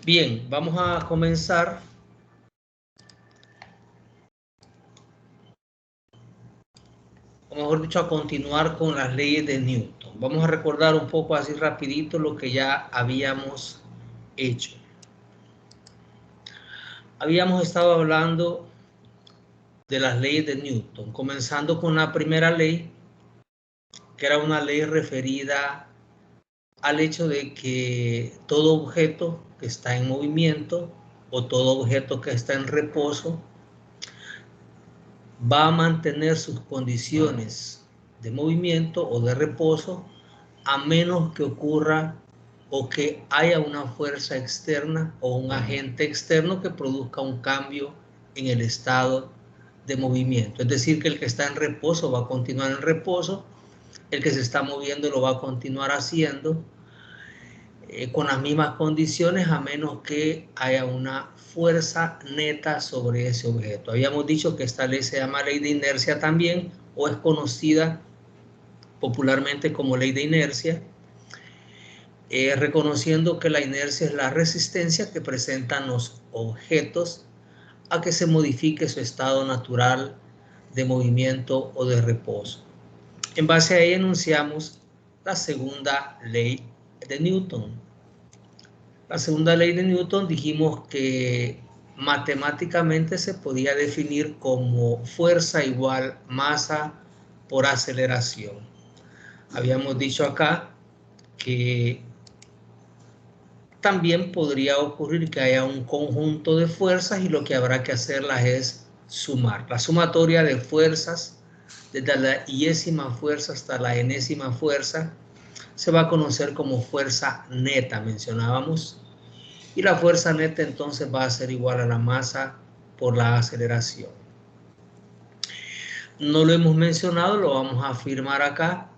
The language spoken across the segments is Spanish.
Bien, vamos a comenzar. O mejor dicho, a continuar con las leyes de Newton. Vamos a recordar un poco así rapidito lo que ya habíamos hecho. Habíamos estado hablando de las leyes de Newton, comenzando con la primera ley, que era una ley referida al hecho de que todo objeto que está en movimiento o todo objeto que está en reposo va a mantener sus condiciones de movimiento o de reposo a menos que ocurra o que haya una fuerza externa o un agente externo que produzca un cambio en el estado de movimiento. Es decir, que el que está en reposo va a continuar en reposo, el que se está moviendo lo va a continuar haciendo con las mismas condiciones a menos que haya una fuerza neta sobre ese objeto. Habíamos dicho que esta ley se llama ley de inercia también, o es conocida popularmente como ley de inercia, reconociendo que la inercia es la resistencia que presentan los objetos a que se modifique su estado natural de movimiento o de reposo. En base a ella enunciamos la segunda ley de Newton. La segunda ley de Newton dijimos que matemáticamente se podía definir como fuerza igual masa por aceleración. Habíamos dicho acá que también podría ocurrir que haya un conjunto de fuerzas y lo que habrá que hacerlas es sumar. La sumatoria de fuerzas, desde la yésima fuerza hasta la enésima fuerza, se va a conocer como fuerza neta, mencionábamos. Y la fuerza neta entonces va a ser igual a la masa por la aceleración. No lo hemos mencionado, lo vamos a afirmar acá,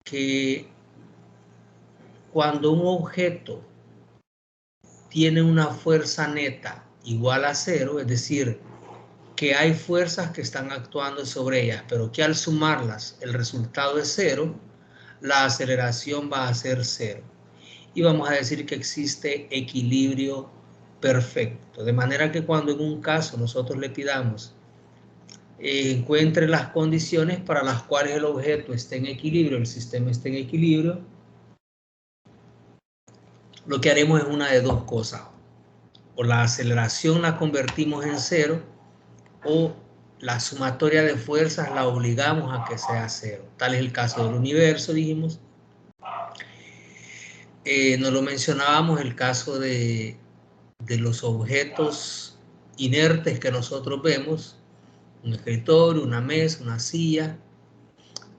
que cuando un objeto tiene una fuerza neta igual a cero, es decir, que hay fuerzas que están actuando sobre ellas, pero que al sumarlas el resultado es cero, la aceleración va a ser cero. Y vamos a decir que existe equilibrio perfecto. De manera que cuando en un caso nosotros le pidamos encuentre las condiciones para las cuales el objeto esté en equilibrio, el sistema esté en equilibrio, lo que haremos es una de dos cosas. O la aceleración la convertimos en cero, o la sumatoria de fuerzas la obligamos a que sea cero. Tal es el caso del universo, dijimos. Nos lo mencionábamos, el caso de los objetos inertes que nosotros vemos, un escritorio, una mesa, una silla.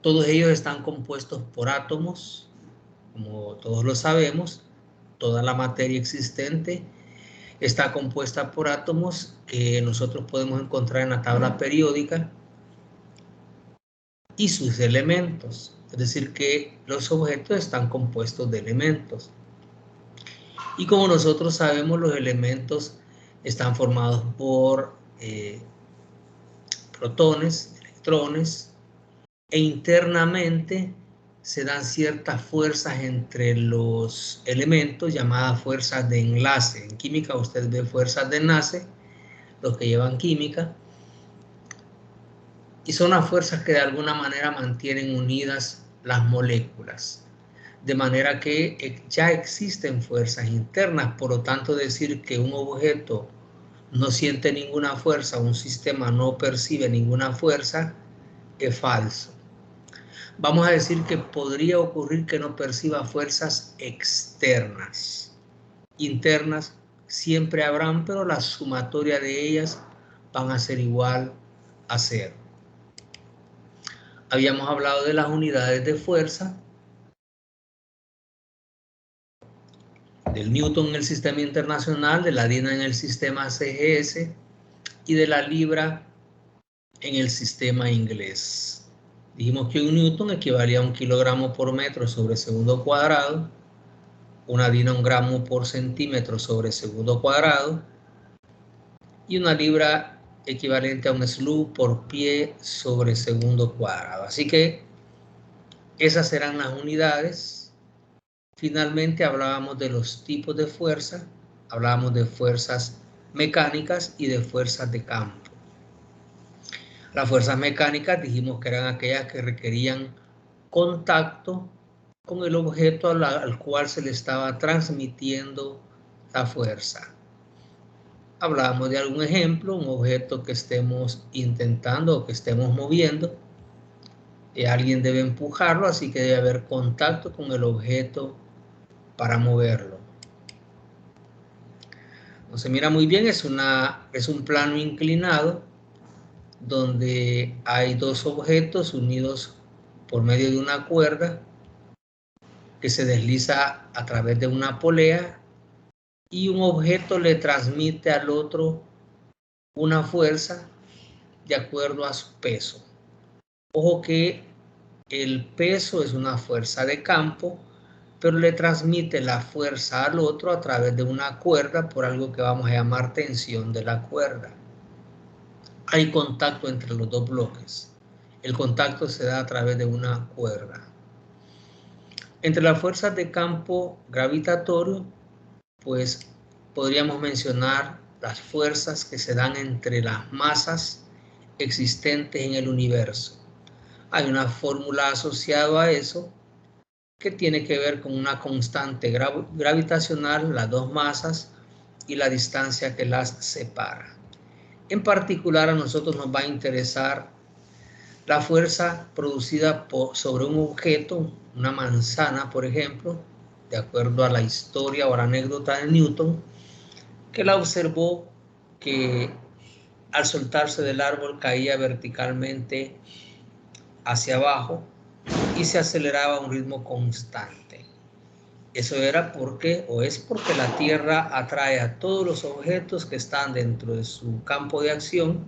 Todos ellos están compuestos por átomos, como todos lo sabemos. Toda la materia existente está compuesta por átomos que nosotros podemos encontrar en la tabla periódica y sus elementos. Es decir, que los objetos están compuestos de elementos. Y como nosotros sabemos, los elementos están formados por protones, electrones, e internamente se dan ciertas fuerzas entre los elementos llamadas fuerzas de enlace. En química usted ve fuerzas de enlace, los que llevan química, y son las fuerzas que de alguna manera mantienen unidas las moléculas. De manera que ya existen fuerzas internas, por lo tanto decir que un objeto no siente ninguna fuerza, un sistema no percibe ninguna fuerza, es falso. Vamos a decir que podría ocurrir que no perciba fuerzas externas. Internas siempre habrán, pero la sumatoria de ellas van a ser igual a cero. Habíamos hablado de las unidades de fuerza, del Newton en el sistema internacional, de la DINA en el sistema CGS y de la libra en el sistema inglés. Dijimos que un Newton equivalía a 1 kilogramo por metro sobre segundo cuadrado, una DINA 1 gramo por centímetro sobre segundo cuadrado y una libra equivalente a un SLU por pie sobre segundo cuadrado. Así que esas serán las unidades. Finalmente hablábamos de los tipos de fuerza, Hablábamos de fuerzas mecánicas y de fuerzas de campo. Las fuerzas mecánicas dijimos que eran aquellas que requerían contacto con el objeto al cual se le estaba transmitiendo la fuerza. Hablábamos de algún ejemplo, un objeto que estemos intentando o que estemos moviendo. Alguien debe empujarlo, así que debe haber contacto con el objeto para moverlo. No se mira muy bien, es un plano inclinado donde hay dos objetos unidos por medio de una cuerda que se desliza a través de una polea y un objeto le transmite al otro una fuerza de acuerdo a su peso. Ojo que el peso es una fuerza de campo, pero le transmite la fuerza al otro a través de una cuerda por algo que vamos a llamar tensión de la cuerda. Hay contacto entre los dos bloques. El contacto se da a través de una cuerda. Entre las fuerzas de campo gravitatorio, pues podríamos mencionar las fuerzas que se dan entre las masas existentes en el universo. Hay una fórmula asociada a eso que tiene que ver con una constante gravitacional, las dos masas y la distancia que las separa. En particular a nosotros nos va a interesar la fuerza producida sobre un objeto, una manzana por ejemplo, de acuerdo a la historia o la anécdota de Newton, que la observó que al soltarse del árbol caía verticalmente hacia abajo y se aceleraba a un ritmo constante. Eso era porque la Tierra atrae a todos los objetos que están dentro de su campo de acción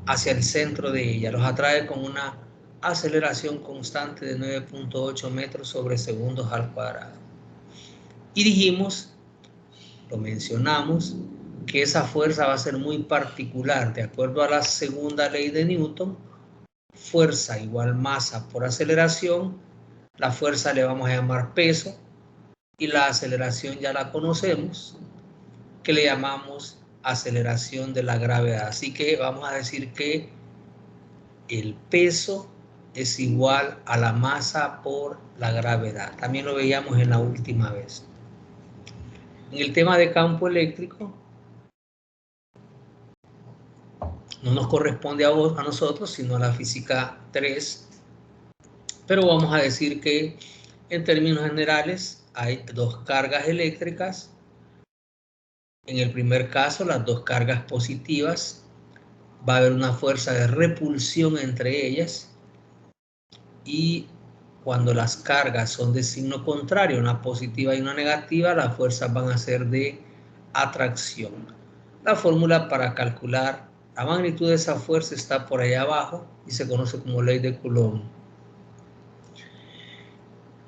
hacia el centro de ella. Los atrae con una aceleración constante de 9.8 metros sobre segundos al cuadrado. Y dijimos, lo mencionamos, que esa fuerza va a ser muy particular. De acuerdo a la segunda ley de Newton, fuerza igual masa por aceleración. La fuerza le vamos a llamar peso y la aceleración ya la conocemos, que le llamamos aceleración de la gravedad. Así que vamos a decir que el peso es igual a la masa por la gravedad. También lo veíamos en la última vez. En el tema de campo eléctrico, no nos corresponde a nosotros, sino a la física 3, pero vamos a decir que en términos generales hay dos cargas eléctricas. En el primer caso, las dos cargas positivas, va a haber una fuerza de repulsión entre ellas, y cuando las cargas son de signo contrario, una positiva y una negativa, las fuerzas van a ser de atracción. La fórmula para calcular la magnitud de esa fuerza está por allá abajo y se conoce como ley de Coulomb.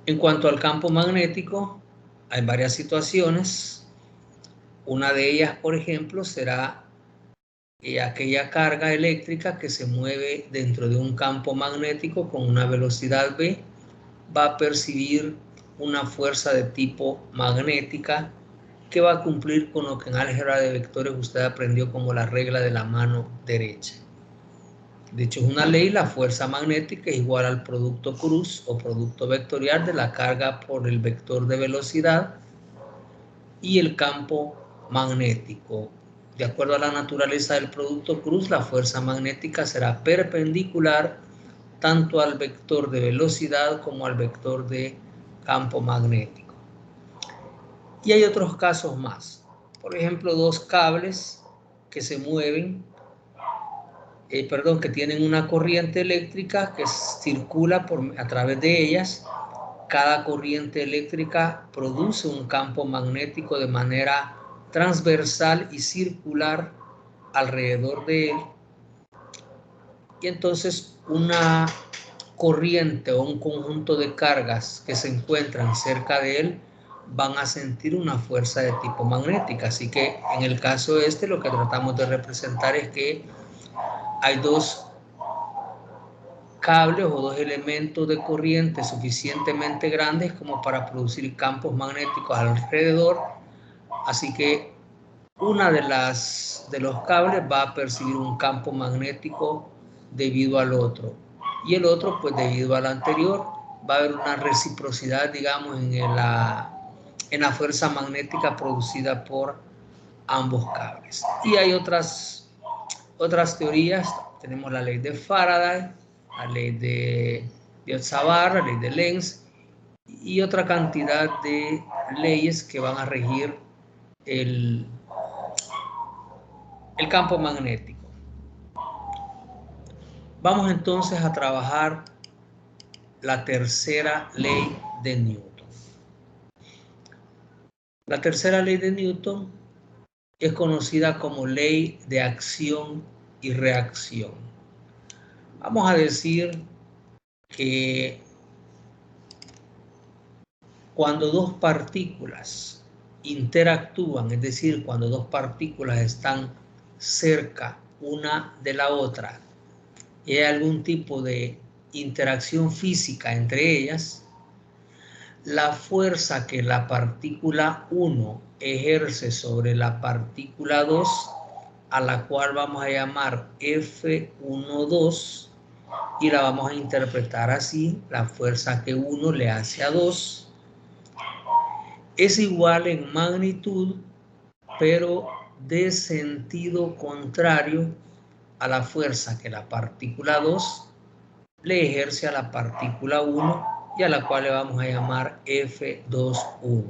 En cuanto al campo magnético, hay varias situaciones. Una de ellas, por ejemplo, será aquella carga eléctrica que se mueve dentro de un campo magnético con una velocidad v, va a percibir una fuerza de tipo magnética que va a cumplir con lo que en álgebra de vectores usted aprendió como la regla de la mano derecha. De hecho, es una ley, la fuerza magnética es igual al producto cruz o producto vectorial de la carga por el vector de velocidad y el campo magnético. De acuerdo a la naturaleza del producto cruz, la fuerza magnética será perpendicular tanto al vector de velocidad como al vector de campo magnético. Y hay otros casos más. Por ejemplo, dos cables que se mueven, que tienen una corriente eléctrica que circula a través de ellas. Cada corriente eléctrica produce un campo magnético de manera transversal y circular alrededor de él. Y entonces una corriente o un conjunto de cargas que se encuentran cerca de él van a sentir una fuerza de tipo magnética. Así que en el caso lo que tratamos de representar es que hay dos cables o dos elementos de corriente suficientemente grandes como para producir campos magnéticos alrededor Así que una de los cables va a percibir un campo magnético debido al otro, y el otro, pues debido al anterior, va a haber una reciprocidad, digamos, en la fuerza magnética producida por ambos cables. Y hay otras teorías. Tenemos la ley de Faraday, la ley de Biot-Savart, la ley de Lenz y otra cantidad de leyes que van a regir el campo magnético. Vamos entonces a trabajar la tercera ley de Newton. La tercera ley de Newton es conocida como ley de acción y reacción. Vamos a decir que cuando dos partículas interactúan, es decir, cuando dos partículas están cerca una de la otra y hay algún tipo de interacción física entre ellas, la fuerza que la partícula 1 ejerce sobre la partícula 2, a la cual vamos a llamar F12, y la vamos a interpretar así: la fuerza que 1 le hace a 2 es igual en magnitud, pero de sentido contrario a la fuerza que la partícula 2 le ejerce a la partícula 1, y a la cual le vamos a llamar F21.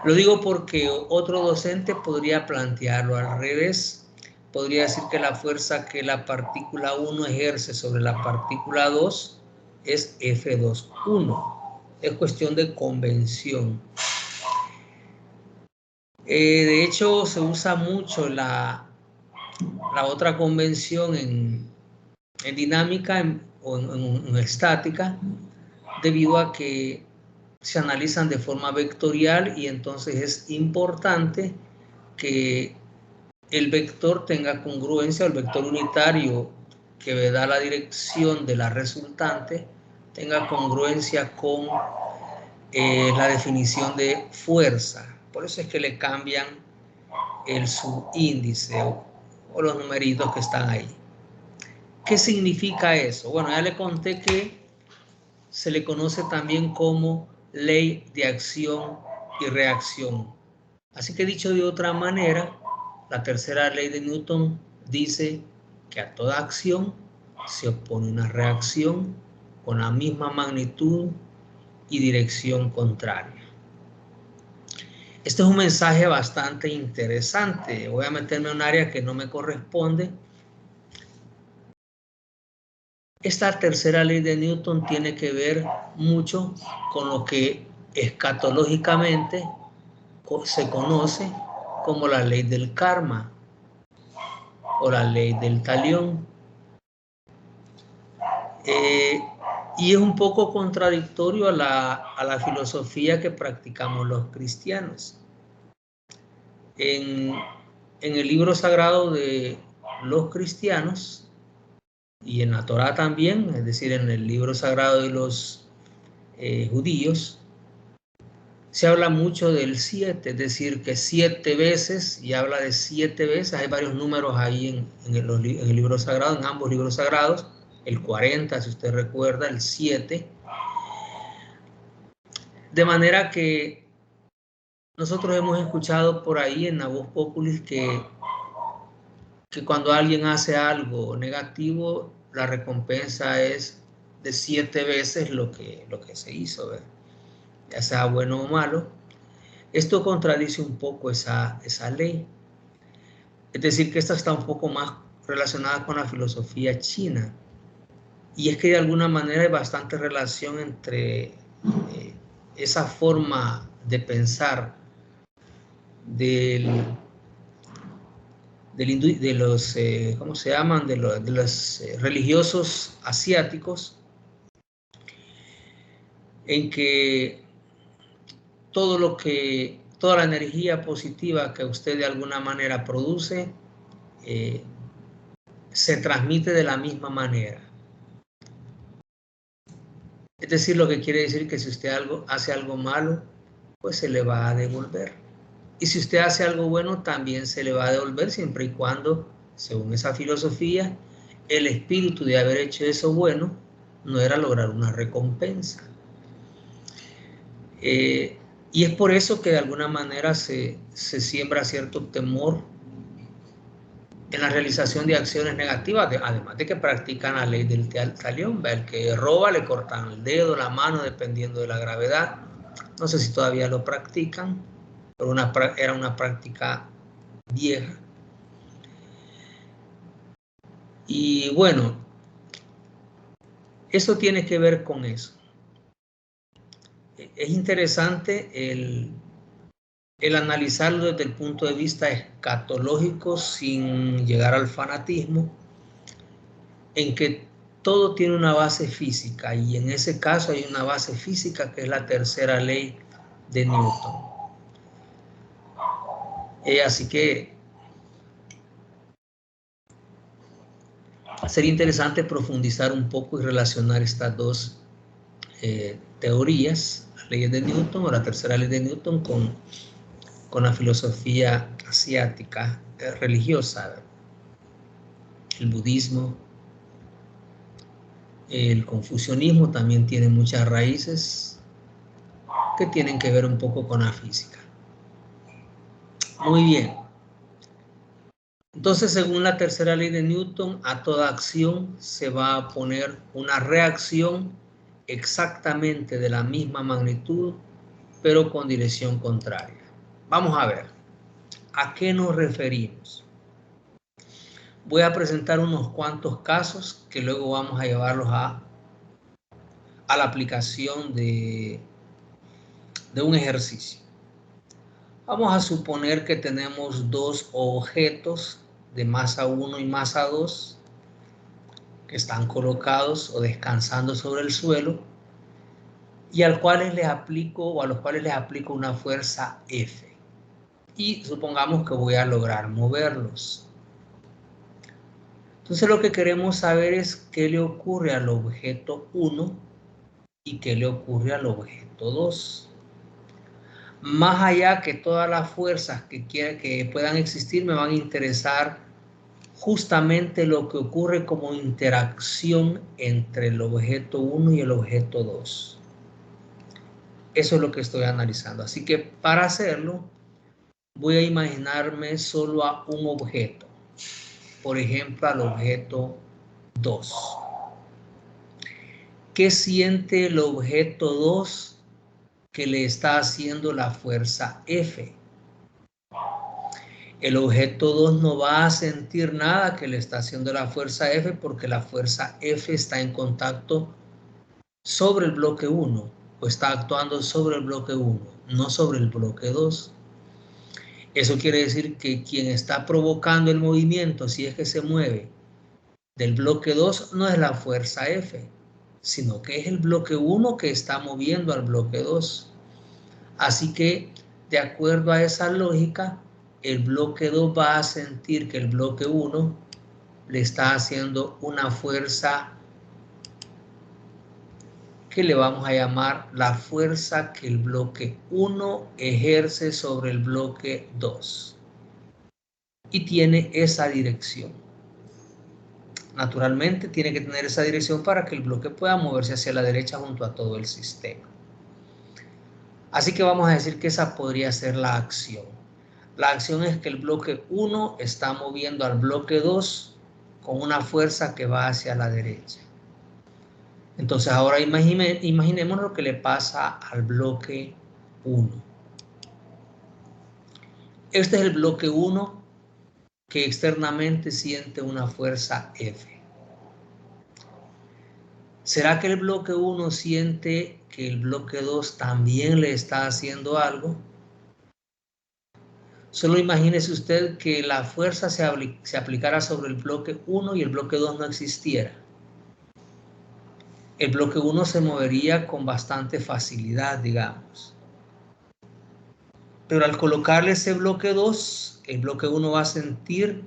Lo digo porque otro docente podría plantearlo al revés. Podría decir que la fuerza que la partícula 1 ejerce sobre la partícula 2 es F21. Es cuestión de convención. De hecho, se usa mucho la otra convención en dinámica o en estática, debido a que se analizan de forma vectorial, y entonces es importante que el vector tenga congruencia, el vector unitario que da la dirección de la resultante tenga congruencia con la definición de fuerza. Por eso es que le cambian el subíndice o los numeritos que están ahí. ¿Qué significa eso? Bueno, ya le conté que se le conoce también como ley de acción y reacción. Así que, dicho de otra manera, la tercera ley de Newton dice que a toda acción se opone una reacción con la misma magnitud y dirección contraria. Este es un mensaje bastante interesante. Voy a meterme en un área que no me corresponde. Esta tercera ley de Newton tiene que ver mucho con lo que escatológicamente se conoce como la ley del karma o la ley del talión. Y es un poco contradictorio a la filosofía que practicamos los cristianos. En el libro sagrado de los cristianos y en la Torá también, es decir, en el libro sagrado de los judíos, se habla mucho del 7, es decir, que 7 veces, y habla de 7 veces, hay varios números ahí en el libro sagrado, en ambos libros sagrados, el 40, si usted recuerda, el 7, de manera que nosotros hemos escuchado por ahí en la voz populis que cuando alguien hace algo negativo, la recompensa es de 7 veces lo que se hizo, ¿verdad? Ya sea bueno o malo. Esto contradice un poco esa ley. Es decir, que esta está un poco más relacionada con la filosofía china. Y es que de alguna manera hay bastante relación entre esa forma de pensar de los, ¿cómo se llaman? De los religiosos asiáticos, en que toda la energía positiva que usted de alguna manera produce se transmite de la misma manera. Es decir, lo que quiere decir que si usted hace algo malo, pues se le va a devolver. Y si usted hace algo bueno, también se le va a devolver siempre y cuando, según esa filosofía, el espíritu de haber hecho eso bueno no era lograr una recompensa. Y es por eso que de alguna manera se siembra cierto temor en la realización de acciones negativas, además de que practican la ley del talión. El que roba le cortan el dedo, la mano, dependiendo de la gravedad. No sé si todavía lo practican, pero era una práctica vieja. Y bueno, eso tiene que ver con eso. Es interesante el analizarlo desde el punto de vista escatológico sin llegar al fanatismo, en que todo tiene una base física, y en ese caso hay una base física que es la tercera ley de Newton. Así que sería interesante profundizar un poco y relacionar estas dos teorías, las leyes de Newton o la tercera ley de Newton, con la filosofía asiática religiosa, el budismo. El confucianismo también tiene muchas raíces que tienen que ver un poco con la física. Muy bien. Entonces, según la tercera ley de Newton, a toda acción se va a poner una reacción exactamente de la misma magnitud, pero con dirección contraria. Vamos a ver, ¿a qué nos referimos? Voy a presentar unos cuantos casos que luego vamos a llevarlos a la aplicación de un ejercicio. Vamos a suponer que tenemos dos objetos de masa 1 y masa 2 que están colocados o descansando sobre el suelo y a los cuales les aplico una fuerza F. Y supongamos que voy a lograr moverlos. Entonces lo que queremos saber es qué le ocurre al objeto 1 y qué le ocurre al objeto 2. Más allá que todas las fuerzas que puedan existir, me van a interesar justamente lo que ocurre como interacción entre el objeto 1 y el objeto 2. Eso es lo que estoy analizando. Así que para hacerlo, voy a imaginarme solo a un objeto. Por ejemplo, al objeto 2. ¿Qué siente el objeto 2 que le está haciendo la fuerza F? El objeto 2 no va a sentir nada que le está haciendo la fuerza F, porque la fuerza F está en contacto sobre el bloque 1, o está actuando sobre el bloque 1, no sobre el bloque 2. Eso quiere decir que quien está provocando el movimiento, si es que se mueve del bloque 2, no es la fuerza F, sino que es el bloque 1 que está moviendo al bloque 2. Así que, de acuerdo a esa lógica, el bloque 2 va a sentir que el bloque 1 le está haciendo una fuerza que le vamos a llamar la fuerza que el bloque 1 ejerce sobre el bloque 2. Y tiene esa dirección. Naturalmente tiene que tener esa dirección para que el bloque pueda moverse hacia la derecha junto a todo el sistema. Así que vamos a decir que esa podría ser la acción. La acción es que el bloque 1 está moviendo al bloque 2 con una fuerza que va hacia la derecha. Entonces ahora imaginemos lo que le pasa al bloque 1. Este es el bloque 1 que externamente siente una fuerza F. ¿Será que el bloque 1 siente que el bloque 2 también le está haciendo algo? Solo imagínese usted que la fuerza se aplicara sobre el bloque 1 y el bloque 2 no existiera. El bloque 1 se movería con bastante facilidad, digamos. Pero al colocarle ese bloque 2, el bloque 1 va a sentir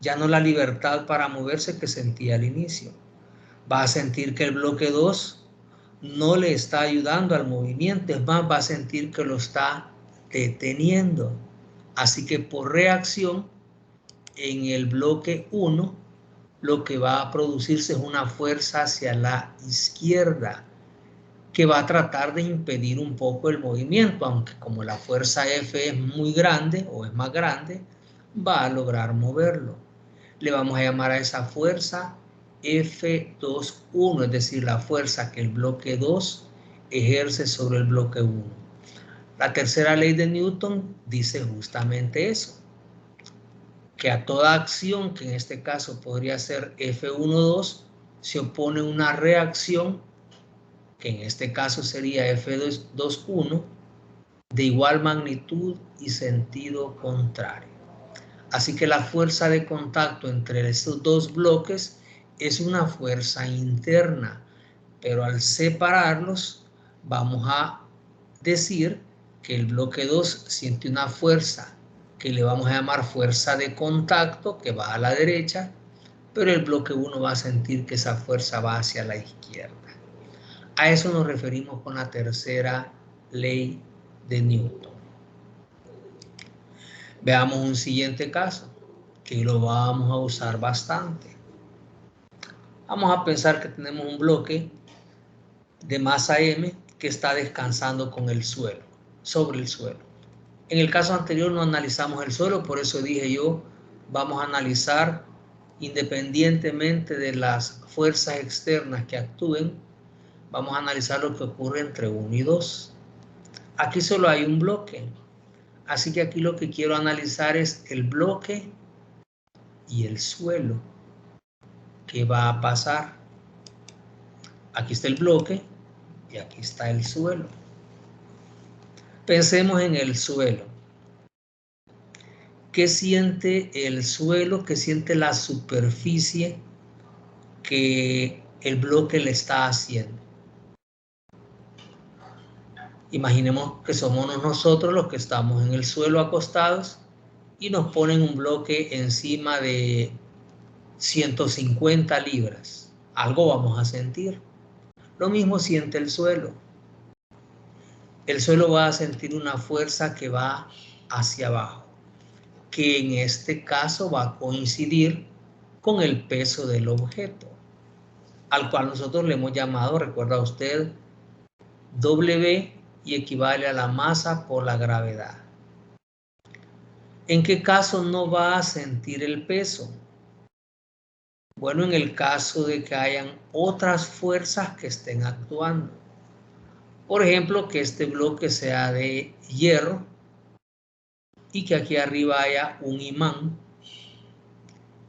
ya no la libertad para moverse que sentía al inicio. Va a sentir que el bloque 2 no le está ayudando al movimiento, es más, va a sentir que lo está deteniendo. Así que por reacción, en el bloque 1, lo que va a producirse es una fuerza hacia la izquierda, que va a tratar de impedir un poco el movimiento, aunque como la fuerza F es muy grande o es más grande, va a lograr moverlo. Le vamos a llamar a esa fuerza F21, es decir, la fuerza que el bloque 2 ejerce sobre el bloque 1. La tercera ley de Newton dice justamente eso, que a toda acción, que en este caso podría ser F12, se opone una reacción, que en este caso sería F21, de igual magnitud y sentido contrario. Así que la fuerza de contacto entre estos dos bloques es una fuerza interna, pero al separarlos vamos a decir que el bloque 2 siente una fuerza que le vamos a llamar fuerza de contacto, que va a la derecha, pero el bloque 1 va a sentir que esa fuerza va hacia la izquierda. A eso nos referimos con la tercera ley de Newton. Veamos un siguiente caso, que lo vamos a usar bastante. Vamos a pensar que tenemos un bloque de masa M que está descansando con el suelo, sobre el suelo. En el caso anterior no analizamos el suelo, por eso dije yo, vamos a analizar independientemente de las fuerzas externas que actúen, vamos a analizar lo que ocurre entre 1 y 2. Aquí solo hay un bloque, así que aquí lo que quiero analizar es el bloque y el suelo. ¿Qué va a pasar? Aquí está el bloque y aquí está el suelo. Pensemos en el suelo. ¿Qué siente el suelo? ¿Qué siente la superficie que el bloque le está haciendo? Imaginemos que somos nosotros los que estamos en el suelo acostados y nos ponen un bloque encima de 150 libras. Algo vamos a sentir. Lo mismo siente el suelo. El suelo va a sentir una fuerza que va hacia abajo, que en este caso va a coincidir con el peso del objeto, al cual nosotros le hemos llamado, recuerda usted, W, y equivale a la masa por la gravedad. ¿En qué caso no va a sentir el peso? Bueno, en el caso de que hayan otras fuerzas que estén actuando. Por ejemplo, que este bloque sea de hierro y que aquí arriba haya un imán.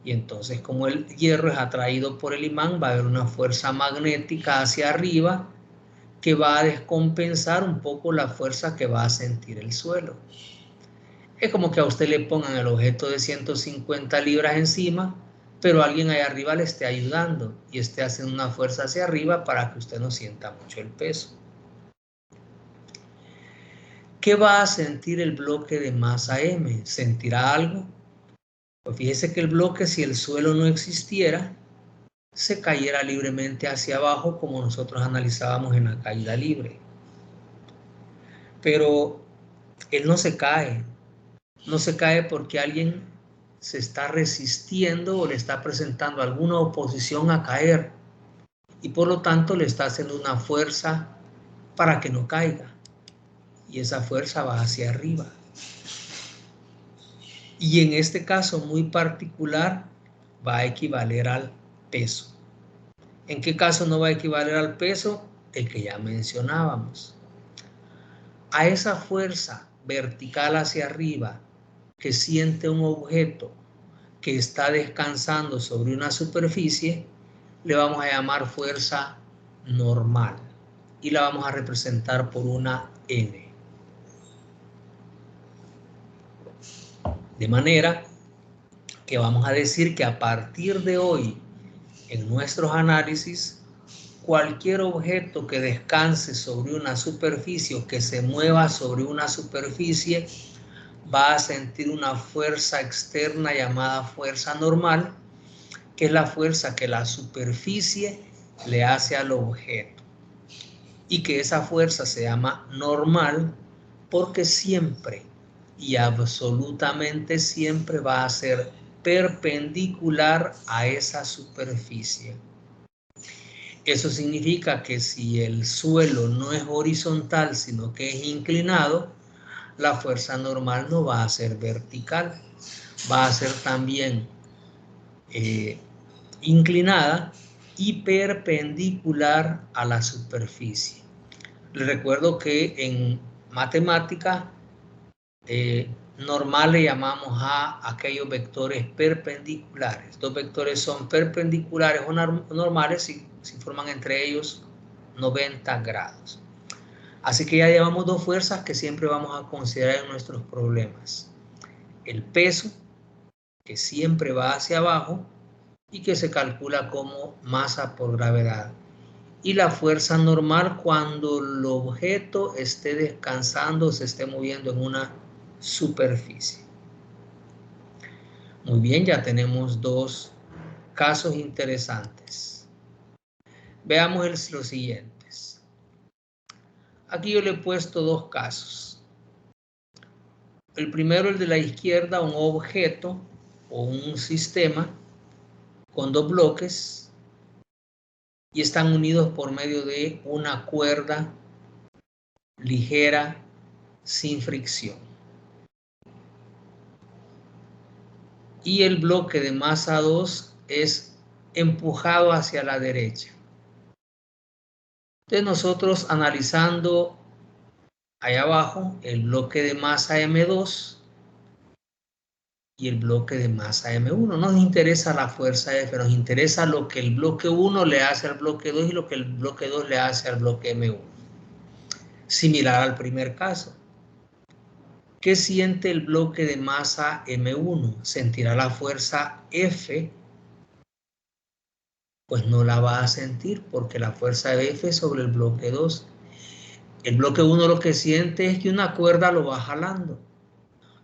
Y entonces, como el hierro es atraído por el imán, va a haber una fuerza magnética hacia arriba que va a descompensar un poco la fuerza que va a sentir el suelo. Es como que a usted le pongan el objeto de 150 libras encima, pero alguien ahí arriba le esté ayudando y esté haciendo una fuerza hacia arriba para que usted no sienta mucho el peso. ¿Qué va a sentir el bloque de masa M? ¿Sentirá algo? Pues fíjese que el bloque, si el suelo no existiera, se cayera libremente hacia abajo como nosotros analizábamos en la caída libre. Pero él no se cae. No se cae porque alguien se está resistiendo o le está presentando alguna oposición a caer y por lo tanto le está haciendo una fuerza para que no caiga y esa fuerza va hacia arriba. Y en este caso muy particular va a equivaler al peso. ¿En qué caso no va a equivaler al peso? El que ya mencionábamos. A esa fuerza vertical hacia arriba que siente un objeto que está descansando sobre una superficie, le vamos a llamar fuerza normal y la vamos a representar por una N. De manera que vamos a decir que a partir de hoy, en nuestros análisis, cualquier objeto que descanse sobre una superficie o que se mueva sobre una superficie va a sentir una fuerza externa llamada fuerza normal, que es la fuerza que la superficie le hace al objeto. Y que esa fuerza se llama normal porque siempre y absolutamente siempre va a ser perpendicular a esa superficie. Eso significa que si el suelo no es horizontal, sino que es inclinado, la fuerza normal no va a ser vertical, va a ser también inclinada y perpendicular a la superficie. Les recuerdo que en matemática normal le llamamos a aquellos vectores perpendiculares. Estos vectores son perpendiculares o normales si forman entre ellos 90 grados. Así que ya llevamos dos fuerzas que siempre vamos a considerar en nuestros problemas. El peso, que siempre va hacia abajo y que se calcula como masa por gravedad. Y la fuerza normal cuando el objeto esté descansando o se esté moviendo en una superficie. Muy bien, ya tenemos dos casos interesantes. Veamos los siguientes. Aquí yo le he puesto dos casos. El primero, el de la izquierda, un objeto o un sistema con dos bloques y están unidos por medio de una cuerda ligera sin fricción. Y el bloque de masa 2 es empujado hacia la derecha. Entonces nosotros analizando allá abajo el bloque de masa M2 y el bloque de masa M1. No nos interesa la fuerza F, nos interesa lo que el bloque 1 le hace al bloque 2 y lo que el bloque 2 le hace al bloque M1. Similar al primer caso. ¿Qué siente el bloque de masa M1? ¿Sentirá la fuerza F? Pues no la va a sentir porque la fuerza de F es sobre el bloque 2. El bloque 1 lo que siente es que una cuerda lo va jalando.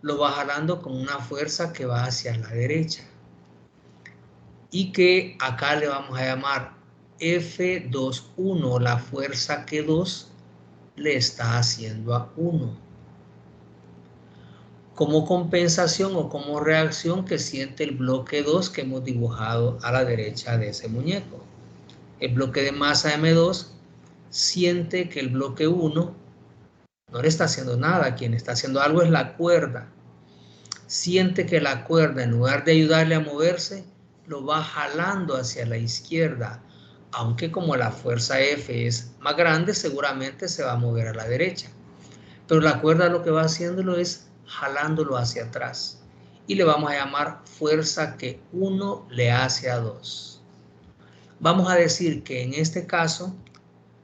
Lo va jalando con una fuerza que va hacia la derecha. Y que acá le vamos a llamar F21, la fuerza que 2 le está haciendo a 1. Como compensación o como reacción que siente el bloque 2 que hemos dibujado a la derecha de ese muñeco. El bloque de masa M2 siente que el bloque 1 no le está haciendo nada, quien está haciendo algo es la cuerda. Siente que la cuerda, en lugar de ayudarle a moverse, lo va jalando hacia la izquierda, aunque como la fuerza F es más grande, seguramente se va a mover a la derecha. Pero la cuerda lo que va haciéndolo es jalándolo hacia atrás. Y le vamos a llamar fuerza que 1 le hace a 2. Vamos a decir que en este caso,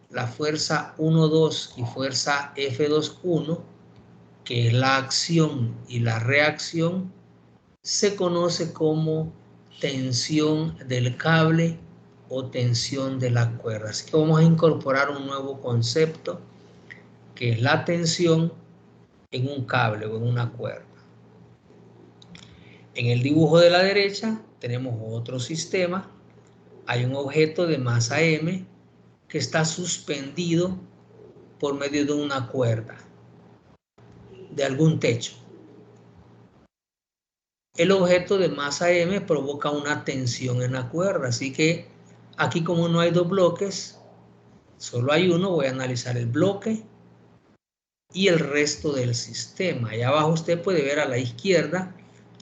la fuerza 1,2 y fuerza F2,1, que es la acción y la reacción, se conoce como tensión del cable o tensión de la cuerda. Así que vamos a incorporar un nuevo concepto, que es la tensión en un cable o en una cuerda. En el dibujo de la derecha tenemos otro sistema. Hay un objeto de masa M que está suspendido por medio de una cuerda de algún techo. El objeto de masa M provoca una tensión en la cuerda, así que aquí como no hay dos bloques, solo hay uno, voy a analizar el bloque y el resto del sistema. Allá abajo usted puede ver a la izquierda,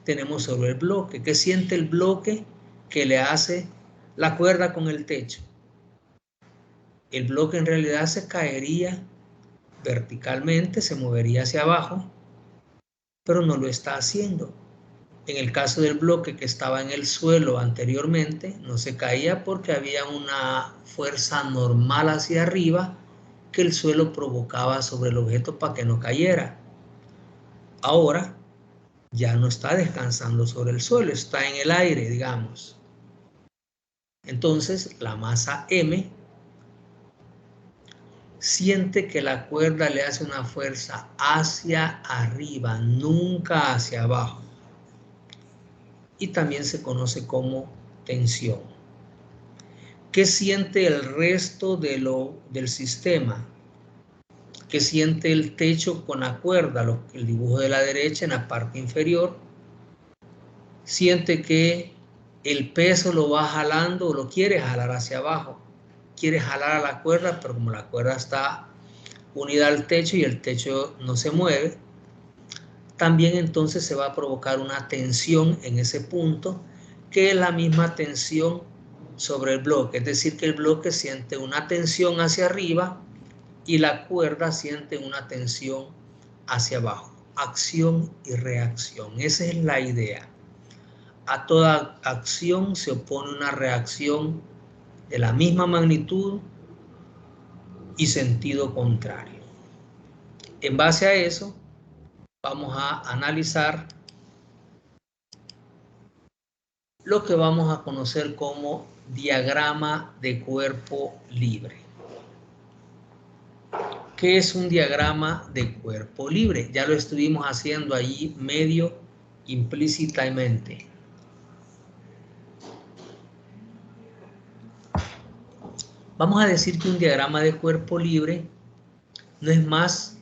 tenemos sobre el bloque. ¿Qué siente el bloque que le hace la cuerda con el techo? El bloque en realidad se caería verticalmente, se movería hacia abajo, pero no lo está haciendo. En el caso del bloque que estaba en el suelo anteriormente, no se caía porque había una fuerza normal hacia arriba que el suelo provocaba sobre el objeto para que no cayera. Ahora ya no está descansando sobre el suelo, está en el aire, digamos. Entonces la masa M siente que la cuerda le hace una fuerza hacia arriba, nunca hacia abajo. Y también se conoce como tensión. ¿Qué siente el resto del sistema? ¿Qué siente el techo con la cuerda? El dibujo de la derecha en la parte inferior. Siente que el peso lo va jalando o lo quiere jalar hacia abajo. Quiere jalar a la cuerda, pero como la cuerda está unida al techo y el techo no se mueve, también entonces se va a provocar una tensión en ese punto, que es la misma tensión sobre el bloque. Es decir, que el bloque siente una tensión hacia arriba y la cuerda siente una tensión hacia abajo. Acción y reacción. Esa es la idea. A toda acción se opone una reacción de la misma magnitud y sentido contrario. En base a eso, vamos a analizar lo que vamos a conocer como diagrama de cuerpo libre. ¿Qué es un diagrama de cuerpo libre? Ya lo estuvimos haciendo allí medio implícitamente. Vamos a decir que un diagrama de cuerpo libre no es más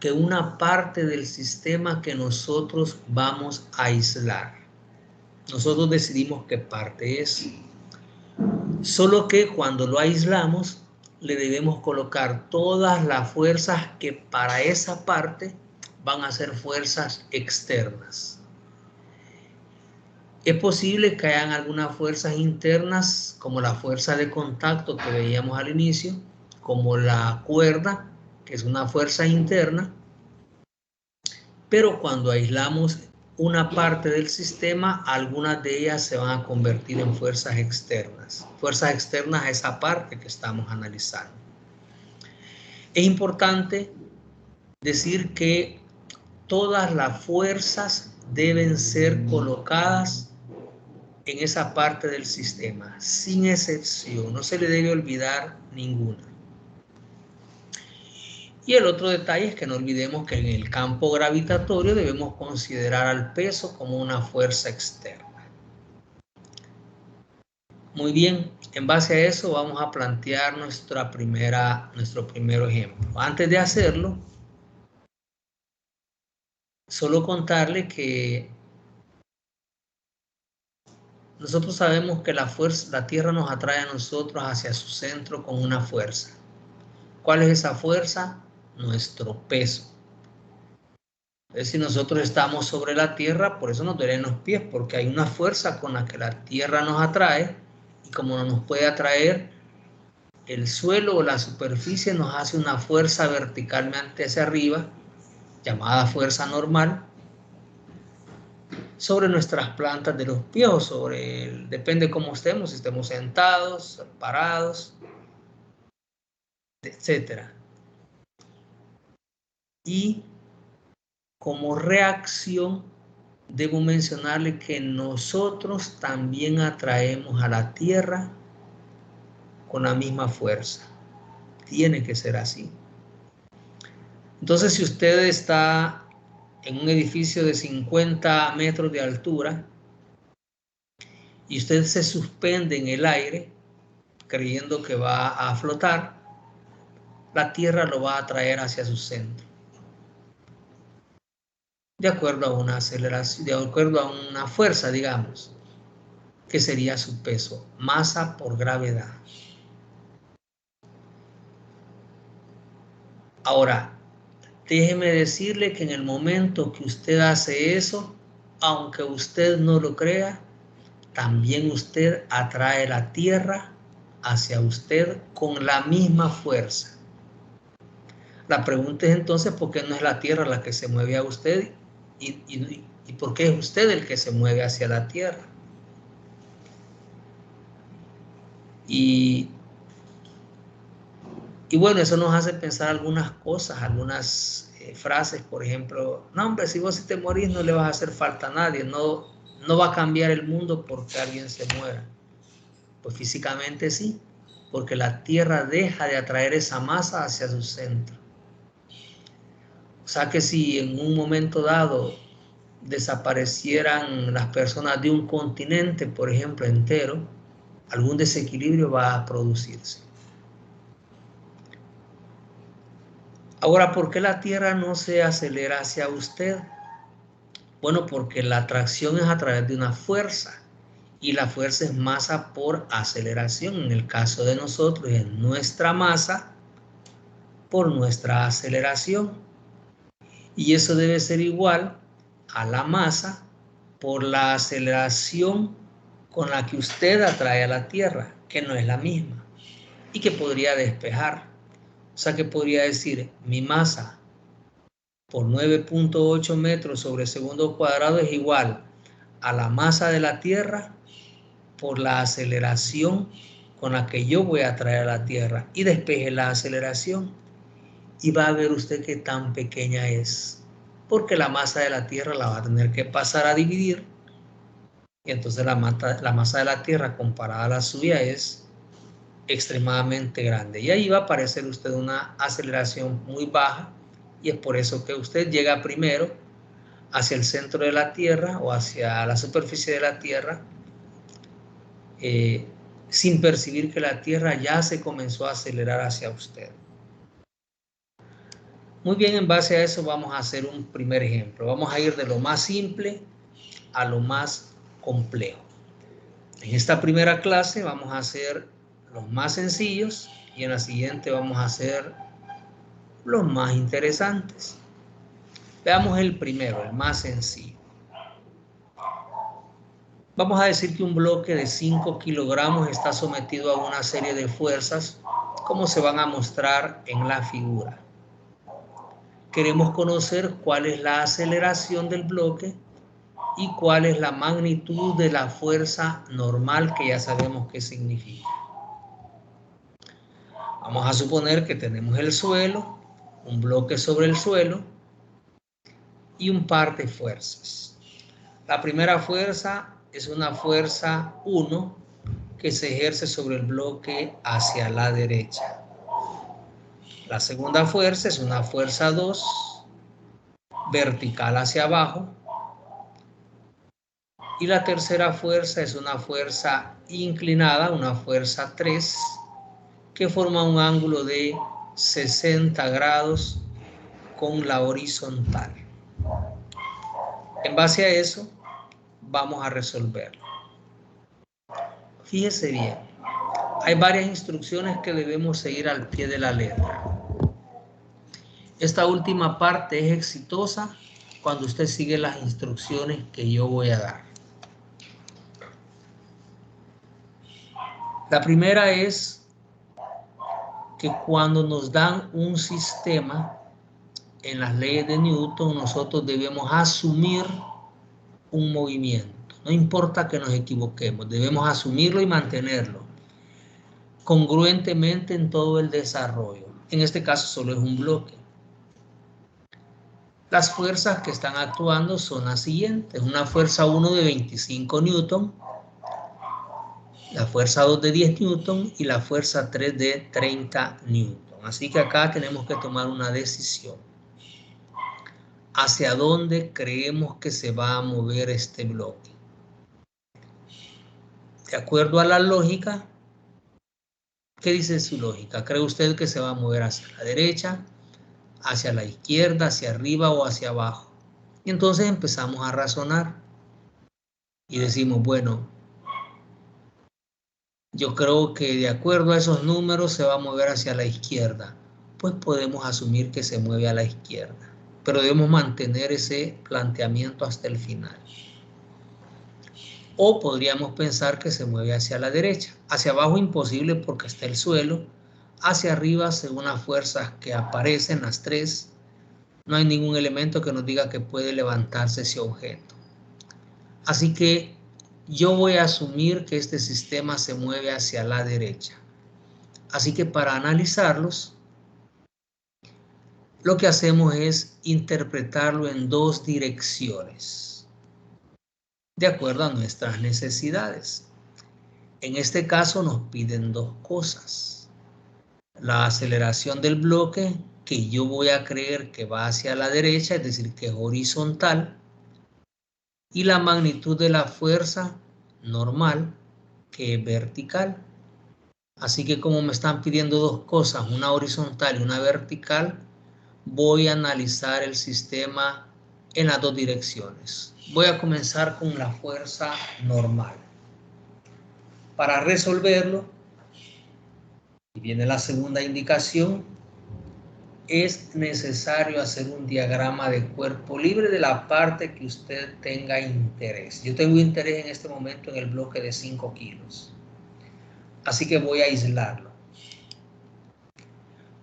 que una parte del sistema que nosotros vamos a aislar. Nosotros decidimos qué parte es. Solo que cuando lo aislamos, le debemos colocar todas las fuerzas que para esa parte van a ser fuerzas externas. Es posible que hayan algunas fuerzas internas, como la fuerza de contacto que veíamos al inicio, como la cuerda, que es una fuerza interna, pero cuando aislamos una parte del sistema, algunas de ellas se van a convertir en fuerzas externas. Fuerzas externas a esa parte que estamos analizando. Es importante decir que todas las fuerzas deben ser colocadas en esa parte del sistema, sin excepción. No se le debe olvidar ninguna. Y el otro detalle es que no olvidemos que en el campo gravitatorio debemos considerar al peso como una fuerza externa. Muy bien, en base a eso vamos a plantear nuestro primer ejemplo. Antes de hacerlo, solo contarle que nosotros sabemos que la Tierra nos atrae a nosotros hacia su centro con una fuerza. ¿Cuál es esa fuerza? Nuestro peso. Entonces, si nosotros estamos sobre la Tierra, por eso nos duelen los pies, porque hay una fuerza con la que la Tierra nos atrae, y como no nos puede atraer, el suelo o la superficie nos hace una fuerza verticalmente hacia arriba, llamada fuerza normal, sobre nuestras plantas de los pies, o depende cómo estemos, si estemos sentados, parados, etc. Y como reacción, debo mencionarle que nosotros también atraemos a la Tierra con la misma fuerza. Tiene que ser así. Entonces, si usted está en un edificio de 50 metros de altura y usted se suspende en el aire creyendo que va a flotar, la Tierra lo va a atraer hacia su centro, de acuerdo a una aceleración, de acuerdo a una fuerza, digamos, que sería su peso, masa por gravedad. Ahora, déjeme decirle que en el momento que usted hace eso, aunque usted no lo crea, también usted atrae la Tierra hacia usted con la misma fuerza. La pregunta es entonces, ¿por qué no es la Tierra la que se mueve a usted? ¿Y por qué es usted el que se mueve hacia la Tierra? Y bueno, eso nos hace pensar algunas cosas, algunas frases, por ejemplo, no hombre, si vos te morís no le vas a hacer falta a nadie, no va a cambiar el mundo porque alguien se muera. Pues físicamente sí, porque la Tierra deja de atraer esa masa hacia su centro. O sea que si en un momento dado desaparecieran las personas de un continente, por ejemplo, entero, algún desequilibrio va a producirse. Ahora, ¿por qué la Tierra no se acelera hacia usted? Bueno, porque la atracción es a través de una fuerza y la fuerza es masa por aceleración. En el caso de nosotros es nuestra masa por nuestra aceleración. Y eso debe ser igual a la masa por la aceleración con la que usted atrae a la Tierra, que no es la misma y que podría despejar. O sea que podría decir mi masa por 9.8 metros sobre segundo cuadrado es igual a la masa de la Tierra por la aceleración con la que yo voy a atraer a la Tierra, y despeje la aceleración y va a ver usted qué tan pequeña es, porque la masa de la Tierra la va a tener que pasar a dividir, y entonces la masa de la Tierra comparada a la suya es extremadamente grande, y ahí va a aparecer usted una aceleración muy baja, y es por eso que usted llega primero hacia el centro de la Tierra o hacia la superficie de la Tierra, sin percibir que la Tierra ya se comenzó a acelerar hacia usted. Muy bien, en base a eso vamos a hacer un primer ejemplo. Vamos a ir de lo más simple a lo más complejo. En esta primera clase vamos a hacer los más sencillos y en la siguiente vamos a hacer los más interesantes. Veamos el primero, el más sencillo. Vamos a decir que un bloque de 5 kilogramos está sometido a una serie de fuerzas, como se van a mostrar en la figura. Queremos conocer cuál es la aceleración del bloque y cuál es la magnitud de la fuerza normal, que ya sabemos qué significa. Vamos a suponer que tenemos el suelo, un bloque sobre el suelo y un par de fuerzas. La primera fuerza es una fuerza 1 que se ejerce sobre el bloque hacia la derecha. La segunda fuerza es una fuerza 2 vertical hacia abajo. Y la tercera fuerza es una fuerza inclinada, una fuerza 3, que forma un ángulo de 60 grados con la horizontal. En base a eso, vamos a resolverlo. Fíjese bien, hay varias instrucciones que debemos seguir al pie de la letra. Esta última parte es exitosa cuando usted sigue las instrucciones que yo voy a dar. La primera es que cuando nos dan un sistema, en las leyes de Newton, nosotros debemos asumir un movimiento. No importa que nos equivoquemos, debemos asumirlo y mantenerlo congruentemente en todo el desarrollo. En este caso solo es un bloque. Las fuerzas que están actuando son las siguientes. Una fuerza 1 de 25 newton, la fuerza 2 de 10 newton y la fuerza 3 de 30 newton. Así que acá tenemos que tomar una decisión. ¿Hacia dónde creemos que se va a mover este bloque? De acuerdo a la lógica, ¿qué dice su lógica? ¿Cree usted que se va a mover hacia la derecha, hacia la izquierda, hacia arriba o hacia abajo? Y entonces empezamos a razonar y decimos, bueno, yo creo que de acuerdo a esos números se va a mover hacia la izquierda. Pues podemos asumir que se mueve a la izquierda, pero debemos mantener ese planteamiento hasta el final. O podríamos pensar que se mueve hacia la derecha. Hacia abajo imposible porque está el suelo. Hacia arriba, según las fuerzas que aparecen, las tres, no hay ningún elemento que nos diga que puede levantarse ese objeto. Así que yo voy a asumir que este sistema se mueve hacia la derecha. Así que para analizarlos, lo que hacemos es interpretarlo en dos direcciones, de acuerdo a nuestras necesidades. En este caso nos piden dos cosas. La aceleración del bloque, que yo voy a creer que va hacia la derecha, es decir, que es horizontal, y la magnitud de la fuerza normal, que es vertical. Así que como me están pidiendo dos cosas, una horizontal y una vertical, voy a analizar el sistema en las dos direcciones. Voy a comenzar con la fuerza normal. Para resolverlo, y viene la segunda indicación, es necesario hacer un diagrama de cuerpo libre de la parte que usted tenga interés. Yo tengo interés en este momento en el bloque de 5 kilos. Así que voy a aislarlo.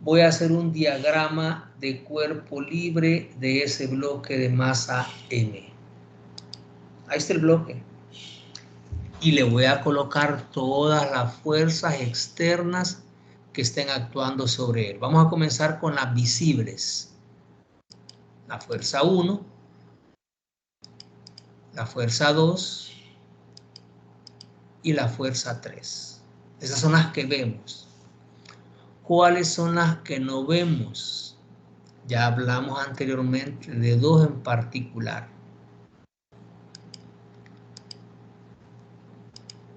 Voy a hacer un diagrama de cuerpo libre de ese bloque de masa M. Ahí está el bloque. Y le voy a colocar todas las fuerzas externas que estén actuando sobre él. Vamos a comenzar con las visibles. La fuerza 1, la fuerza 2 y la fuerza 3. Esas son las que vemos. ¿Cuáles son las que no vemos? Ya hablamos anteriormente de dos en particular.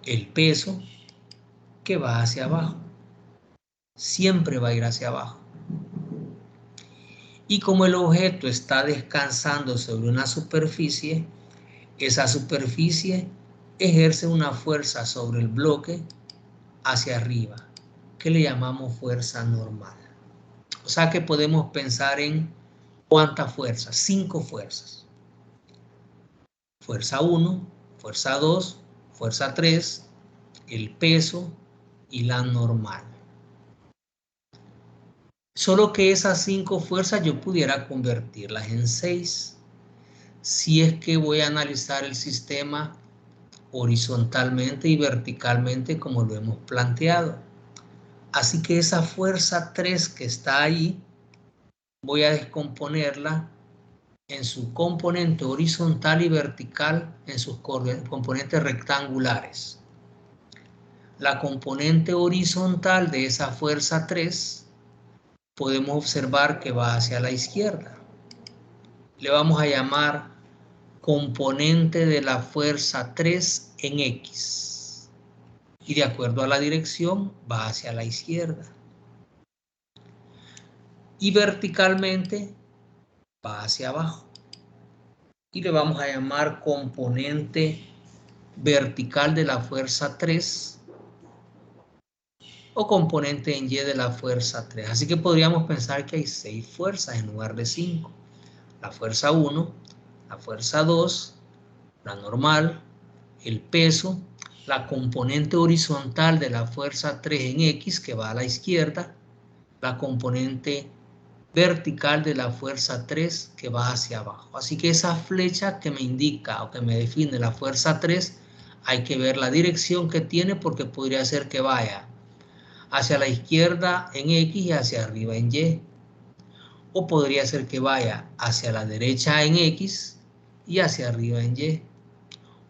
El peso, que va hacia abajo. Siempre va a ir hacia abajo. Y como el objeto está descansando sobre una superficie, esa superficie ejerce una fuerza sobre el bloque hacia arriba, que le llamamos fuerza normal. O sea que podemos pensar en ¿cuántas fuerzas? 5 fuerzas. Fuerza 1, fuerza 2, fuerza 3, el peso y la normal. Solo que esas 5 fuerzas yo pudiera convertirlas en 6. Si es que voy a analizar el sistema horizontalmente y verticalmente como lo hemos planteado. Así que esa fuerza 3 que está ahí, voy a descomponerla en su componente horizontal y vertical, en sus componentes rectangulares. La componente horizontal de esa fuerza 3 podemos observar que va hacia la izquierda. Le vamos a llamar componente de la fuerza 3 en X. Y de acuerdo a la dirección va hacia la izquierda. Y verticalmente va hacia abajo. Y le vamos a llamar componente vertical de la fuerza 3 o componente en Y de la fuerza 3. Así que podríamos pensar que hay 6 fuerzas en lugar de 5. La fuerza 1, la fuerza 2, la normal, el peso, la componente horizontal de la fuerza 3 en X que va a la izquierda, la componente vertical de la fuerza 3 que va hacia abajo. Así que esa flecha que me indica o que me define la fuerza 3, hay que ver la dirección que tiene porque podría ser que vaya hacia la izquierda en X y hacia arriba en Y. O podría ser que vaya hacia la derecha en X y hacia arriba en Y.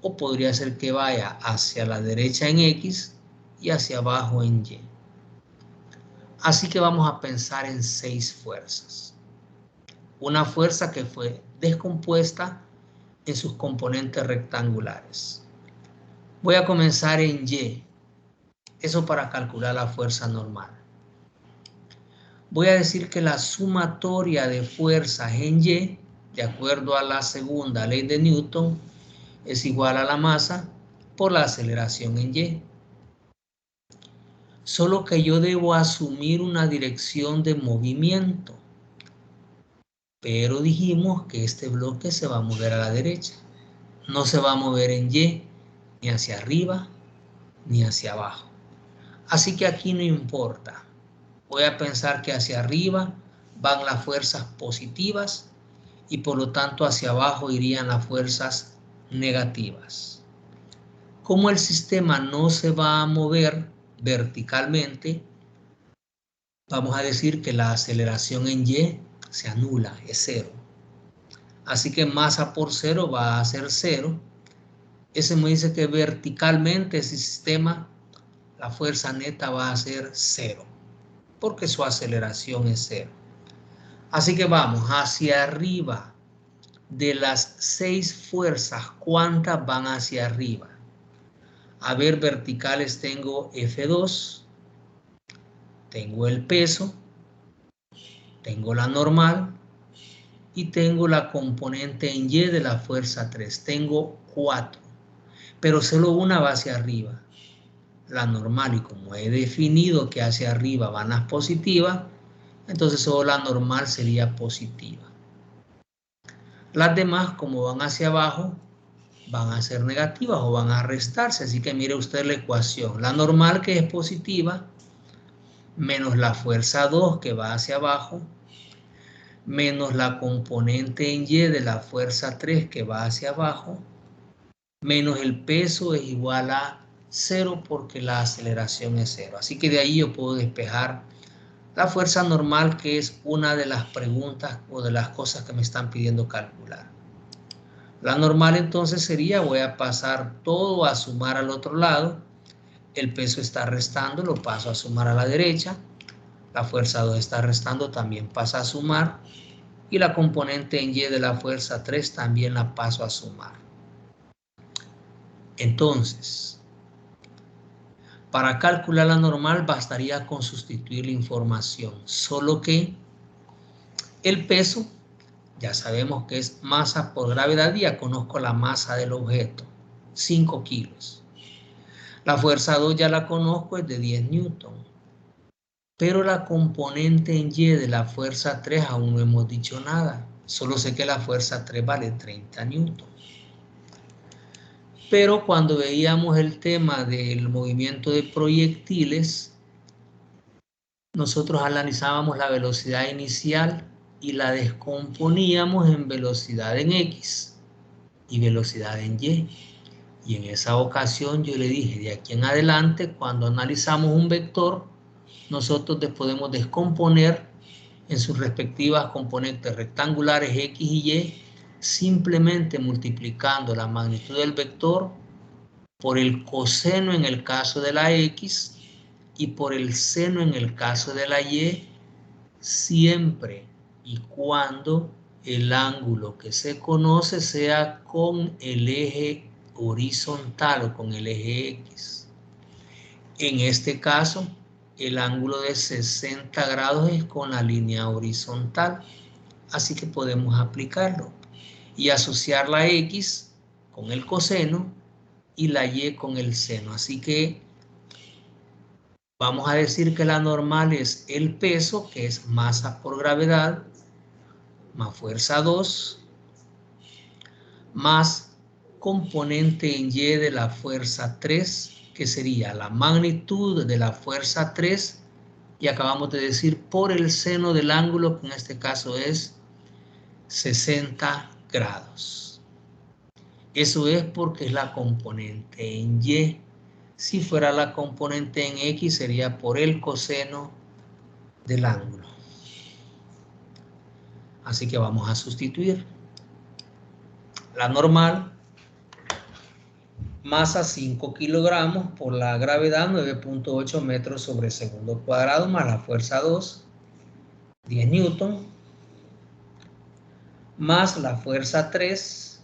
O podría ser que vaya hacia la derecha en X y hacia abajo en Y. Así que vamos a pensar en 6 fuerzas. Una fuerza que fue descompuesta en sus componentes rectangulares. Voy a comenzar en Y. Eso para calcular la fuerza normal. Voy a decir que la sumatoria de fuerzas en Y, de acuerdo a la segunda ley de Newton, es igual a la masa por la aceleración en Y. Solo que yo debo asumir una dirección de movimiento. Pero dijimos que este bloque se va a mover a la derecha. No se va a mover en Y, ni hacia arriba, ni hacia abajo. Así que aquí no importa. Voy a pensar que hacia arriba van las fuerzas positivas y por lo tanto hacia abajo irían las fuerzas negativas. Como el sistema no se va a mover verticalmente, vamos a decir que la aceleración en Y se anula, es 0. Así que masa por 0 va a ser 0. Eso me dice que verticalmente ese sistema, la fuerza neta va a ser 0, porque su aceleración es 0. Así que vamos hacia arriba. De las 6 fuerzas, ¿cuántas van hacia arriba? A ver, verticales tengo F2, tengo el peso, Tengo la normal y tengo la componente en Y de la fuerza 3. Tengo 4, pero solo una va hacia arriba. La normal, y como he definido que hacia arriba van las positivas, entonces solo la normal sería positiva. Las demás, como van hacia abajo, van a ser negativas o van a restarse. Así que mire usted la ecuación. La normal, que es positiva, menos la fuerza 2 que va hacia abajo, menos la componente en Y de la fuerza 3 que va hacia abajo, menos el peso es igual a 0 porque la aceleración es 0. Así que de ahí yo puedo despejar la fuerza normal, que es una de las preguntas o de las cosas que me están pidiendo calcular. La normal entonces sería, voy a pasar todo a sumar al otro lado. El peso está restando, lo paso a sumar a la derecha. La fuerza 2 está restando, también pasa a sumar. Y la componente en Y de la fuerza 3 también la paso a sumar. Entonces, para calcular la normal bastaría con sustituir la información. Solo que el peso, ya sabemos que es masa por gravedad, y ya conozco la masa del objeto, 5 kilos. La fuerza 2 ya la conozco, es de 10 newton. Pero la componente en Y de la fuerza 3 aún no hemos dicho nada. Solo sé que la fuerza 3 vale 30 newton. Pero cuando veíamos el tema del movimiento de proyectiles, nosotros analizábamos la velocidad inicial y la descomponíamos en velocidad en X y velocidad en Y. Y en esa ocasión yo le dije, de aquí en adelante, cuando analizamos un vector, nosotros podemos descomponer en sus respectivas componentes rectangulares X y Y, simplemente multiplicando la magnitud del vector por el coseno en el caso de la X y por el seno en el caso de la Y, siempre y cuando el ángulo que se conoce sea con el eje horizontal o con el eje X. En este caso, el ángulo de 60 grados es con la línea horizontal, así que podemos aplicarlo y asociar la X con el coseno y la Y con el seno. Así que vamos a decir que la normal es el peso, que es masa por gravedad, más fuerza 2, más componente en Y de la fuerza 3, que sería la magnitud de la fuerza 3, y acabamos de decir por el seno del ángulo, que en este caso es 60 grados. Eso es porque es la componente en Y. Si fuera la componente en X, sería por el coseno del ángulo. Así que vamos a sustituir. La normal, masa 5 kilogramos por la gravedad 9.8 metros sobre segundo cuadrado, más la fuerza 2, 10 newton, más la fuerza 3,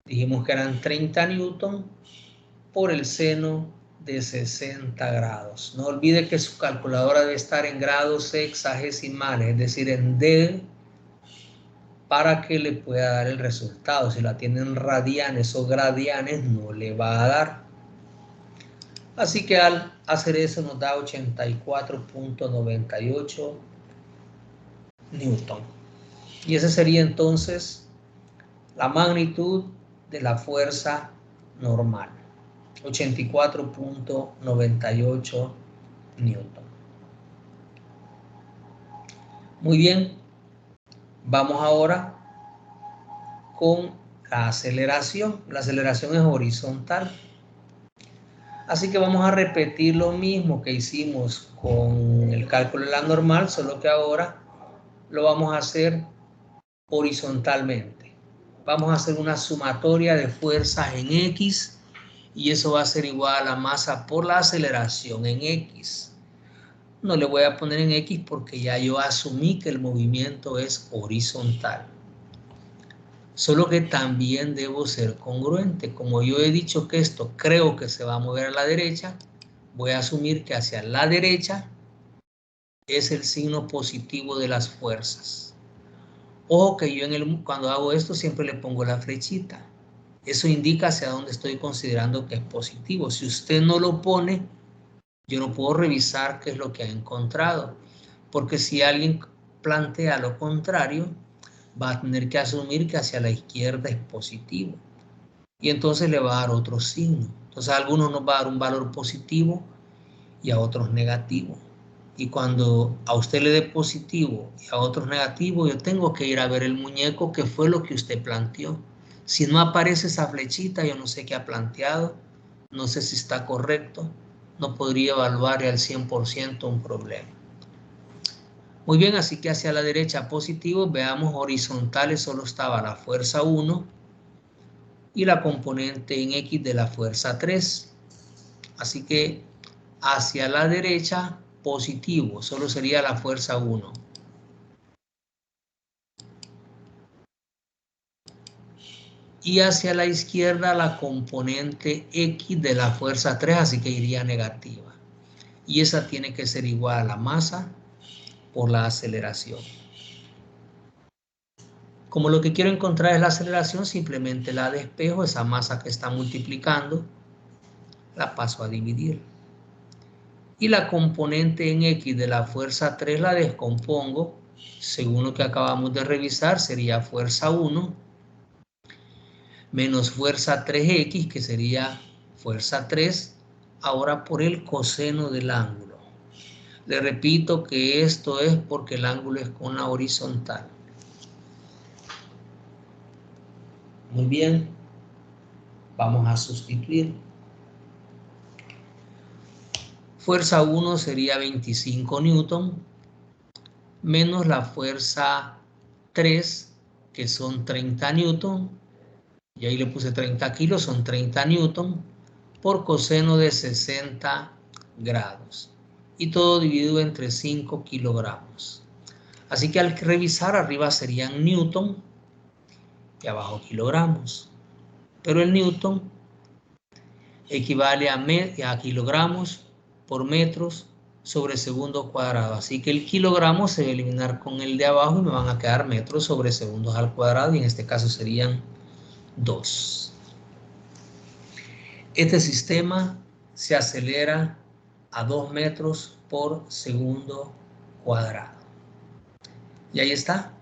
dijimos que eran 30 newton, por el seno de 60 grados. No olvide que su calculadora debe estar en grados sexagesimales, es decir, en D, para que le pueda dar el resultado. Si la tienen radianes o gradianes, no le va a dar. Así que al hacer eso nos da 84.98 newton. Y esa sería entonces la magnitud de la fuerza normal. 84.98 newton. Muy bien, vamos ahora con la aceleración. La aceleración es horizontal. Así que vamos a repetir lo mismo que hicimos con el cálculo de la normal, solo que ahora lo vamos a hacer horizontalmente. Vamos a hacer una sumatoria de fuerzas en X y eso va a ser igual a la masa por la aceleración en X. No le voy a poner en X porque ya yo asumí que el movimiento es horizontal. Solo que también debo ser congruente. Como yo he dicho que esto creo que se va a mover a la derecha, voy a asumir que hacia la derecha es el signo positivo de las fuerzas. Ojo que yo cuando hago esto siempre le pongo la flechita. Eso indica hacia dónde estoy considerando que es positivo. Si usted no lo pone, yo no puedo revisar qué es lo que ha encontrado. Porque si alguien plantea lo contrario, va a tener que asumir que hacia la izquierda es positivo. Y entonces le va a dar otro signo. Entonces a algunos nos va a dar un valor positivo y a otros negativo. Y cuando a usted le dé positivo y a otros negativo, yo tengo que ir a ver el muñeco, que fue lo que usted planteó. Si no aparece esa flechita, yo no sé qué ha planteado, no sé si está correcto, no podría evaluar al 100% un problema. Muy bien, así que hacia la derecha positivo, veamos horizontales, solo estaba la fuerza 1 y la componente en X de la fuerza 3. Así que hacia la derecha positivo, solo sería la fuerza 1. Y hacia la izquierda la componente X de la fuerza 3, así que iría negativa. Y esa tiene que ser igual a la masa por la aceleración. Como lo que quiero encontrar es la aceleración, simplemente la despejo, esa masa que está multiplicando, la paso a dividir. Y la componente en X de la fuerza 3 la descompongo, según lo que acabamos de revisar, sería fuerza 1 menos fuerza 3X, que sería fuerza 3, ahora por el coseno del ángulo. Le repito que esto es porque el ángulo es con la horizontal. Muy bien, vamos a sustituir. Fuerza 1 sería 25 newton, menos la fuerza 3, que son 30 newton, y ahí le puse 30 kilos, son 30 newton, por coseno de 60 grados. Y todo dividido entre 5 kilogramos. Así que al revisar, arriba serían newton y abajo kilogramos. Pero el newton equivale a kilogramos por metros sobre segundo cuadrado. Así que el kilogramo se va a eliminar con el de abajo y me van a quedar metros sobre segundos al cuadrado, y en este caso serían 2. Este sistema se acelera a 2 metros por segundo cuadrado. Y ahí está.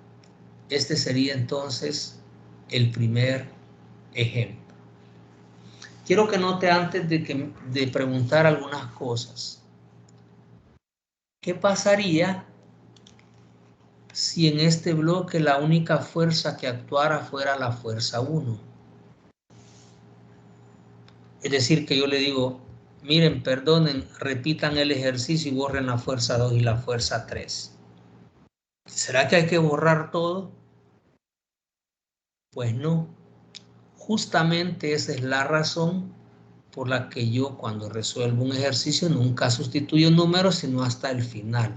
Este sería entonces el primer ejemplo. Quiero que note antes de preguntar algunas cosas. ¿Qué pasaría si en este bloque la única fuerza que actuara fuera la fuerza 1? Es decir, que yo le digo, miren, perdonen, repitan el ejercicio y borren la fuerza 2 y la fuerza 3. ¿Será que hay que borrar todo? Pues no. Justamente esa es la razón por la que yo, cuando resuelvo un ejercicio, nunca sustituyo números sino hasta el final.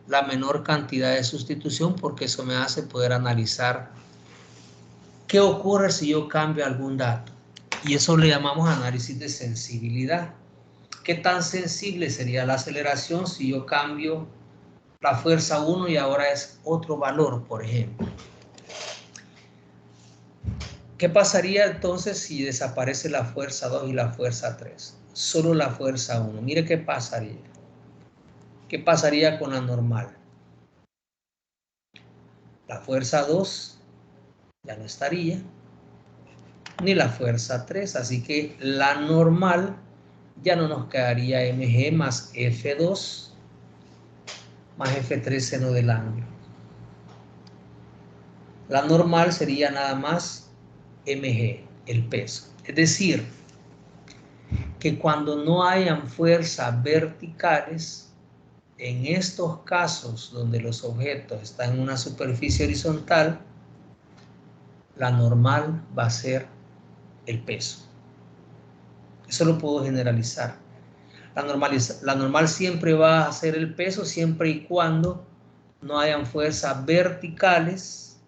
La menor cantidad de sustitución, porque eso me hace poder analizar qué ocurre si yo cambio algún dato. Y eso le llamamos análisis de sensibilidad. ¿Qué tan sensible sería la aceleración si yo cambio la fuerza 1 y ahora es otro valor, por ejemplo? ¿Qué pasaría entonces si desaparece la fuerza 2 y la fuerza 3? Solo la fuerza 1. Mire qué pasaría. ¿Qué pasaría con la normal? La fuerza 2 ya no estaría, ni la fuerza 3. Así que la normal ya no nos quedaría mg más F2 más F3 seno del ángulo. La normal sería nada más mg, el peso. Es decir, que cuando no hayan fuerzas verticales, en estos casos donde los objetos están en una superficie horizontal, la normal va a ser el peso. Eso lo puedo generalizar. La normal siempre va a ser el peso siempre y cuando no hayan fuerzas verticales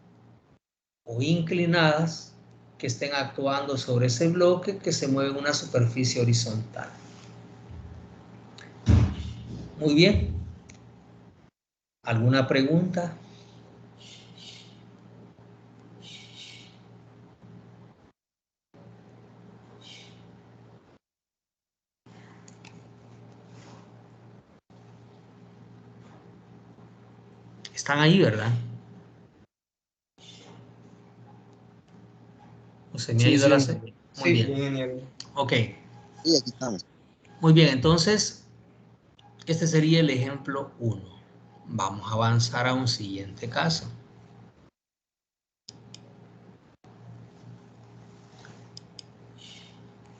o inclinadas que estén actuando sobre ese bloque que se mueve en una superficie horizontal. Muy bien. ¿Alguna pregunta? Están ahí, ¿verdad? ¿O se me ha ido la... Muy bien. Ok. Sí, aquí estamos. Muy bien, entonces, este sería el ejemplo 1. Vamos a avanzar a un siguiente caso.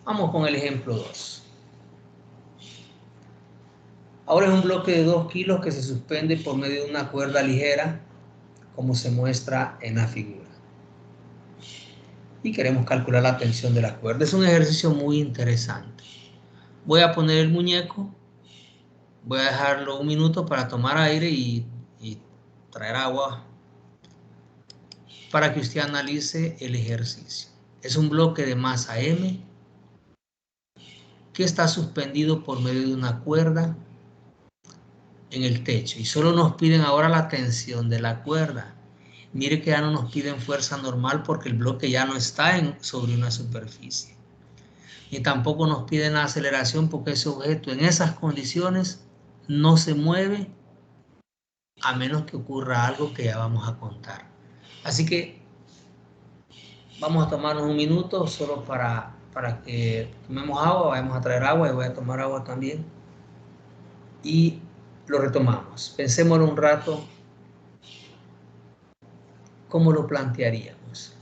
Vamos con el ejemplo 2. Ahora es un bloque de 2 kilos que se suspende por medio de una cuerda ligera, como se muestra en la figura. Y queremos calcular la tensión de la cuerda. Es un ejercicio muy interesante. Voy a poner el muñeco, voy a dejarlo un minuto para tomar aire y traer agua para que usted analice el ejercicio. Es un bloque de masa M que está suspendido por medio de una cuerda en el techo y solo nos piden ahora la tensión de la cuerda. Mire que ya no nos piden fuerza normal porque el bloque ya no está sobre una superficie. Ni tampoco nos piden la aceleración porque ese objeto en esas condiciones no se mueve a menos que ocurra algo que ya vamos a contar. Así que vamos a tomarnos un minuto solo para que tomemos agua, vamos a traer agua y voy a tomar agua también. Y lo retomamos. Pensémoslo un rato, ¿cómo lo plantearíamos?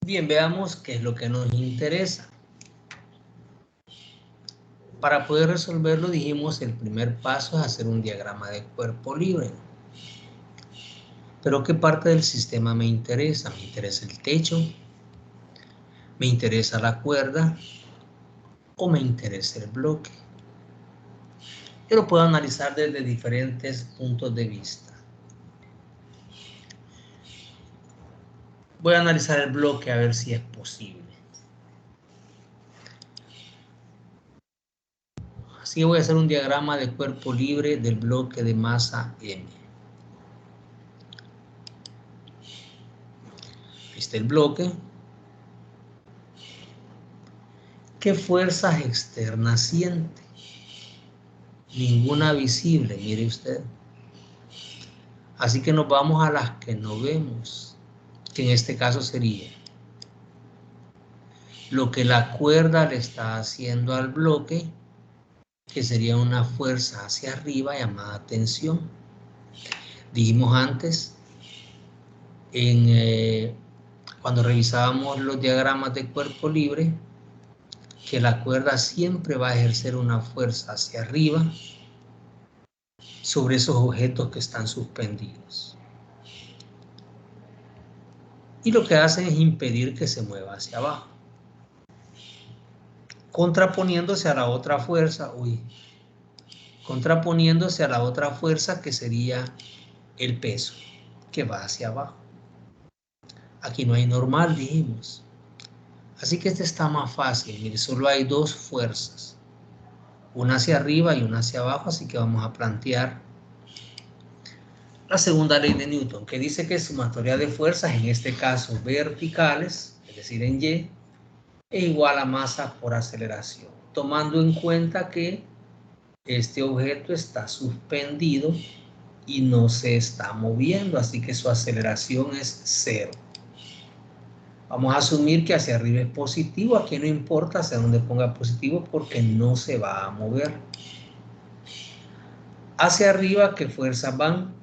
Bien, veamos qué es lo que nos interesa. Para poder resolverlo, dijimos, el primer paso es hacer un diagrama de cuerpo libre. Pero ¿qué parte del sistema me interesa? Me interesa el techo, me interesa la cuerda o me interesa el bloque. Yo lo puedo analizar desde diferentes puntos de vista. Voy a analizar el bloque a ver si es posible. Así que voy a hacer un diagrama de cuerpo libre del bloque de masa M. Ahí está el bloque. ¿Qué fuerzas externas siente? Ninguna visible, mire usted. Así que nos vamos a las que no vemos, que en este caso sería lo que la cuerda le está haciendo al bloque, que sería una fuerza hacia arriba llamada tensión. Dijimos antes, cuando revisábamos los diagramas de cuerpo libre, que la cuerda siempre va a ejercer una fuerza hacia arriba sobre esos objetos que están suspendidos. Y lo que hacen es impedir que se mueva hacia abajo, contraponiéndose a la otra fuerza, contraponiéndose a la otra fuerza que sería el peso, que va hacia abajo. Aquí no hay normal, dijimos. Así que este está más fácil. Mire, solo hay dos fuerzas, una hacia arriba y una hacia abajo, así que vamos a plantear la segunda ley de Newton, que dice que sumatoria de fuerzas, en este caso verticales, es decir, en Y, es igual a masa por aceleración, tomando en cuenta que este objeto está suspendido y no se está moviendo, así que su aceleración es 0. Vamos a asumir que hacia arriba es positivo, aquí no importa hacia dónde ponga positivo porque no se va a mover. Hacia arriba, ¿qué fuerzas van?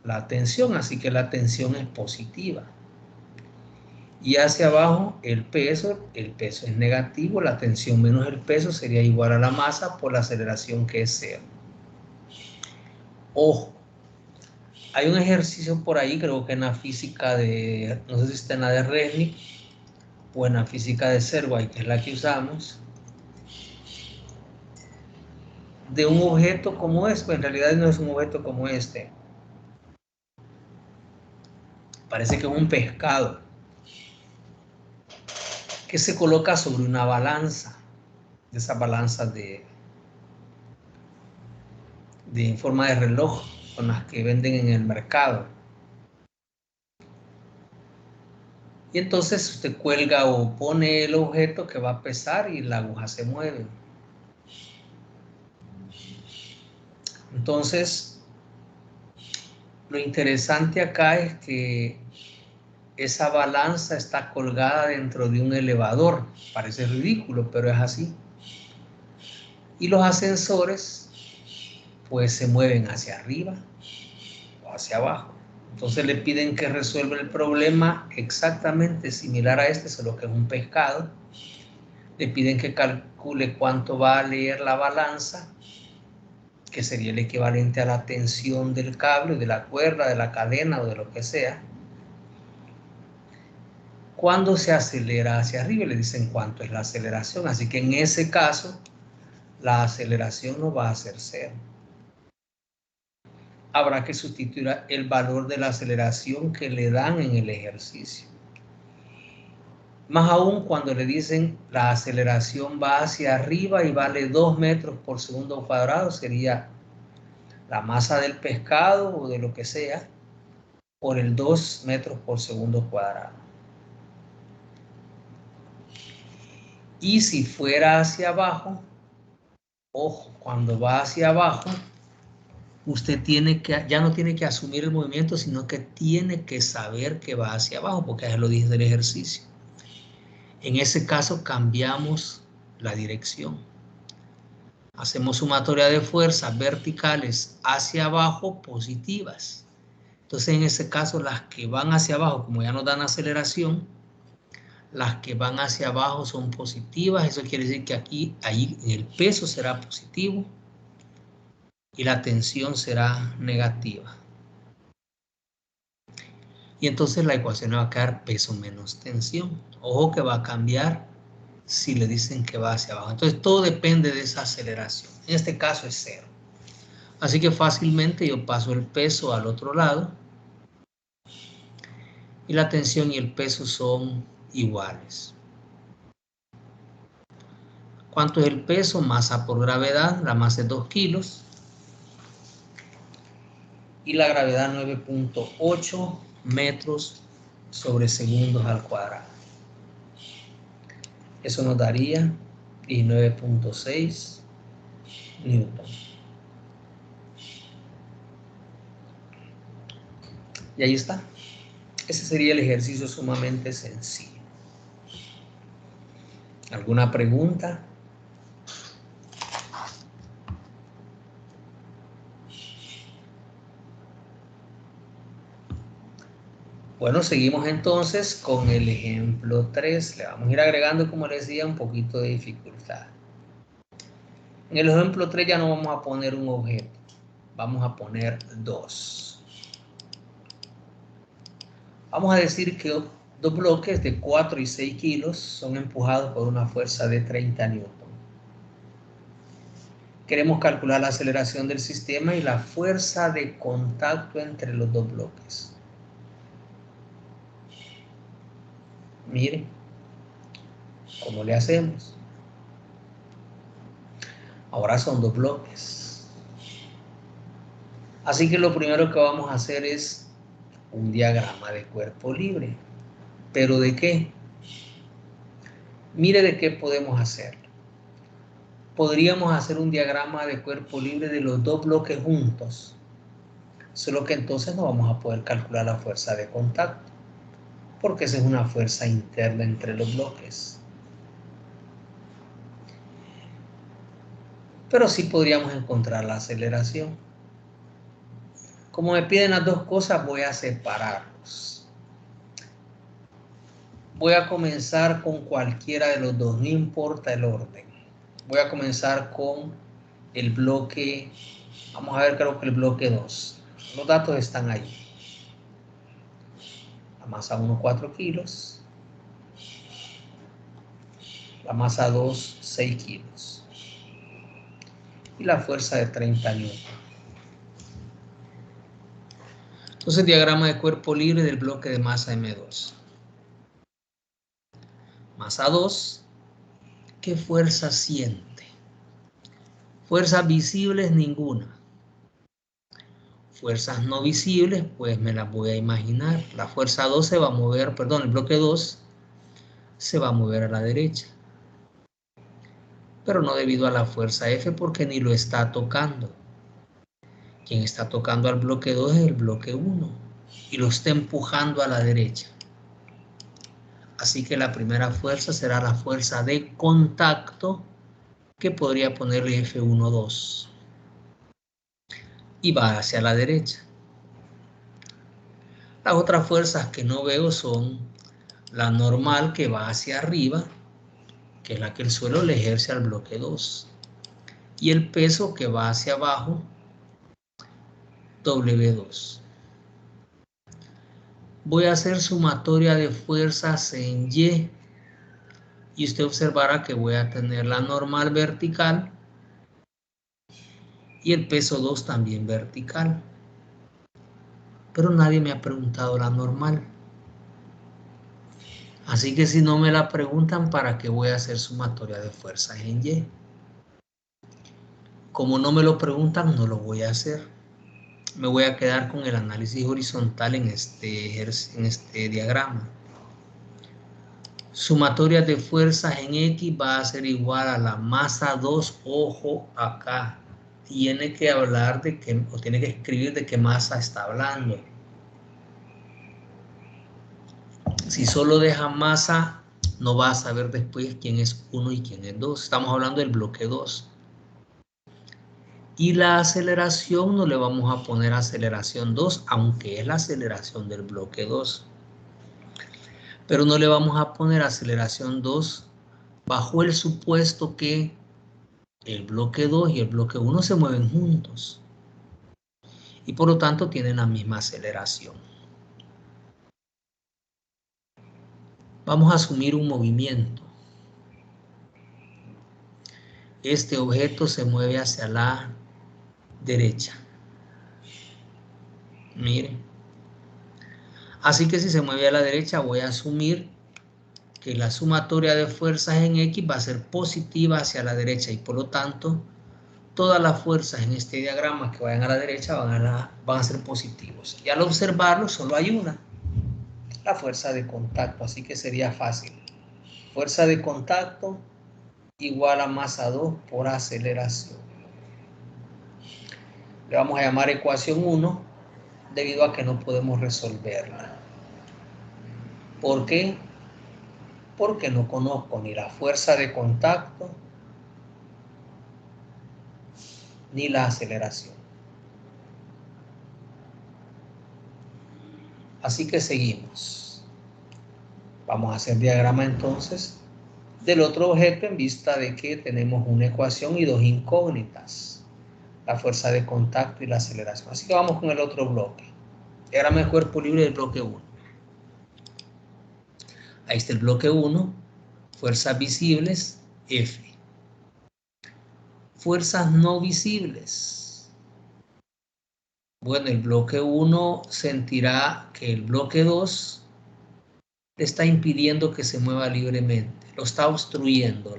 La tensión, así que la tensión es positiva. Y hacia abajo el peso es negativo, la tensión menos el peso sería igual a la masa por la aceleración que es 0. Ojo, hay un ejercicio por ahí, creo que en la física de, no sé si está en la de Resnick o en la física de Servais, que es la que usamos, de un objeto como este, pues en realidad no es un objeto como este, parece que es un pescado que se coloca sobre una balanza, de esas balanzas en forma de reloj, con las que venden en el mercado. Y entonces usted cuelga o pone el objeto que va a pesar y la aguja se mueve. Entonces, lo interesante acá es que esa balanza está colgada dentro de un elevador. Parece ridículo, pero es así. Y los ascensores, pues se mueven hacia arriba o hacia abajo. Entonces le piden que resuelva el problema exactamente similar a este, solo que es un pescado. Le piden que calcule cuánto va a leer la balanza, que sería el equivalente a la tensión del cable, de la cuerda, de la cadena o de lo que sea. Cuando se acelera hacia arriba, le dicen cuánto es la aceleración. Así que en ese caso, la aceleración no va a ser 0. Habrá que sustituir el valor de la aceleración que le dan en el ejercicio. Más aún cuando le dicen la aceleración va hacia arriba y vale 2 metros por segundo cuadrado, sería la masa del pescado o de lo que sea por el 2 metros por segundo cuadrado. Y si fuera hacia abajo, ojo, cuando va hacia abajo, usted ya no tiene que asumir el movimiento, sino que tiene que saber que va hacia abajo, porque ya lo dije del ejercicio. En ese caso cambiamos la dirección. Hacemos sumatoria de fuerzas verticales hacia abajo positivas. Entonces en ese caso las que van hacia abajo, como ya nos dan aceleración, las que van hacia abajo son positivas. Eso quiere decir que ahí el peso será positivo y la tensión será negativa. Y entonces la ecuación va a quedar peso menos tensión. Ojo que va a cambiar si le dicen que va hacia abajo. Entonces todo depende de esa aceleración. En este caso es 0. Así que fácilmente yo paso el peso al otro lado y la tensión y el peso son iguales. ¿Cuánto es el peso? Masa por gravedad. La masa es 2 kilos. Y la gravedad 9.8 metros sobre segundos al cuadrado. Eso nos daría 19.6 Newton. Y ahí está. Ese sería el ejercicio sumamente sencillo. ¿Alguna pregunta? Bueno, seguimos entonces con el ejemplo 3. Le vamos a ir agregando, como les decía, un poquito de dificultad. En el ejemplo 3 ya no vamos a poner un objeto, vamos a poner dos. Vamos a decir que dos bloques de 4 y 6 kilos son empujados por una fuerza de 30 newton. Queremos calcular la aceleración del sistema y la fuerza de contacto entre los dos bloques. Miren, ¿cómo le hacemos? Ahora son dos bloques. Así que lo primero que vamos a hacer es un diagrama de cuerpo libre. ¿Pero de qué? Mire de qué podemos hacer. Podríamos hacer un diagrama de cuerpo libre de los dos bloques juntos. Solo que entonces no vamos a poder calcular la fuerza de contacto, porque esa es una fuerza interna entre los bloques. Pero sí podríamos encontrar la aceleración. Como me piden las dos cosas, voy a separarlos. Voy a comenzar con cualquiera de los dos, no importa el orden. Voy a comenzar con el bloque, vamos a ver, creo que el bloque 2. Los datos están ahí. La masa 1, 4 kilos. La masa 2, 6 kilos. Y la fuerza de 30 newton. Entonces, diagrama de cuerpo libre del bloque de masa M2. Masa 2, ¿qué fuerza siente? Fuerzas visibles, ninguna. Fuerzas no visibles, pues me las voy a imaginar. La fuerza 2 se va a mover, perdón, el bloque 2 se va a mover a la derecha. Pero no debido a la fuerza F porque ni lo está tocando. Quien está tocando al bloque 2 es el bloque 1 y lo está empujando a la derecha. Así que la primera fuerza será la fuerza de contacto, que podría ponerle F1,2. Y va hacia la derecha. Las otras fuerzas que no veo son la normal, que va hacia arriba, que es la que el suelo le ejerce al bloque 2. Y el peso que va hacia abajo, W2. Voy a hacer sumatoria de fuerzas en Y. Y usted observará que voy a tener la normal vertical y el peso 2 también vertical. Pero nadie me ha preguntado la normal. Así que si no me la preguntan, ¿para qué voy a hacer sumatoria de fuerzas en Y? Como no me lo preguntan, no lo voy a hacer. Me voy a quedar con el análisis horizontal en este diagrama. Sumatoria de fuerzas en X va a ser igual a la masa 2, ojo acá. Tiene que hablar de qué, o tiene que escribir de qué masa está hablando. Si solo deja masa, no va a saber después quién es 1 y quién es 2. Estamos hablando del bloque 2. Y la aceleración no le vamos a poner aceleración 2, aunque es la aceleración del bloque 2. Pero no le vamos a poner aceleración 2 bajo el supuesto que el bloque 2 y el bloque 1 se mueven juntos. Y por lo tanto tienen la misma aceleración. Vamos a asumir un movimiento. Este objeto se mueve hacia la derecha. Miren. Así que si se mueve a la derecha, voy a asumir que la sumatoria de fuerzas en X va a ser positiva hacia la derecha y por lo tanto todas las fuerzas en este diagrama que vayan a la derecha van a ser positivos. Y al observarlo solo hay una, la fuerza de contacto, así que sería fácil. Fuerza de contacto igual a masa 2 por aceleración. Le vamos a llamar ecuación 1 debido a que no podemos resolverla. ¿Por qué? Porque no conozco ni la fuerza de contacto ni la aceleración. Así que seguimos. Vamos a hacer diagrama entonces del otro objeto en vista de que tenemos una ecuación y dos incógnitas, la fuerza de contacto y la aceleración. Así que vamos con el otro bloque. Diagrama de cuerpo libre del bloque 1. Ahí está el bloque 1, fuerzas visibles, F. Fuerzas no visibles. Bueno, el bloque 1 sentirá que el bloque 2 le está impidiendo que se mueva libremente, lo está obstruyendo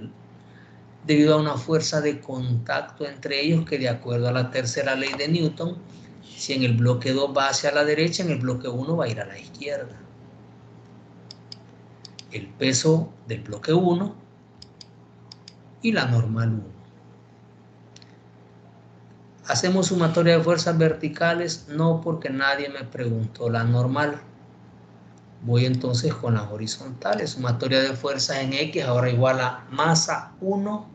debido a una fuerza de contacto entre ellos que, de acuerdo a la tercera ley de Newton, si en el bloque 2 va hacia la derecha, en el bloque 1 va a ir a la izquierda. El peso del bloque 1 y la normal 1. ¿Hacemos sumatoria de fuerzas verticales? No, porque nadie me preguntó la normal. Voy entonces con las horizontales. Sumatoria de fuerzas en X ahora igual a masa 1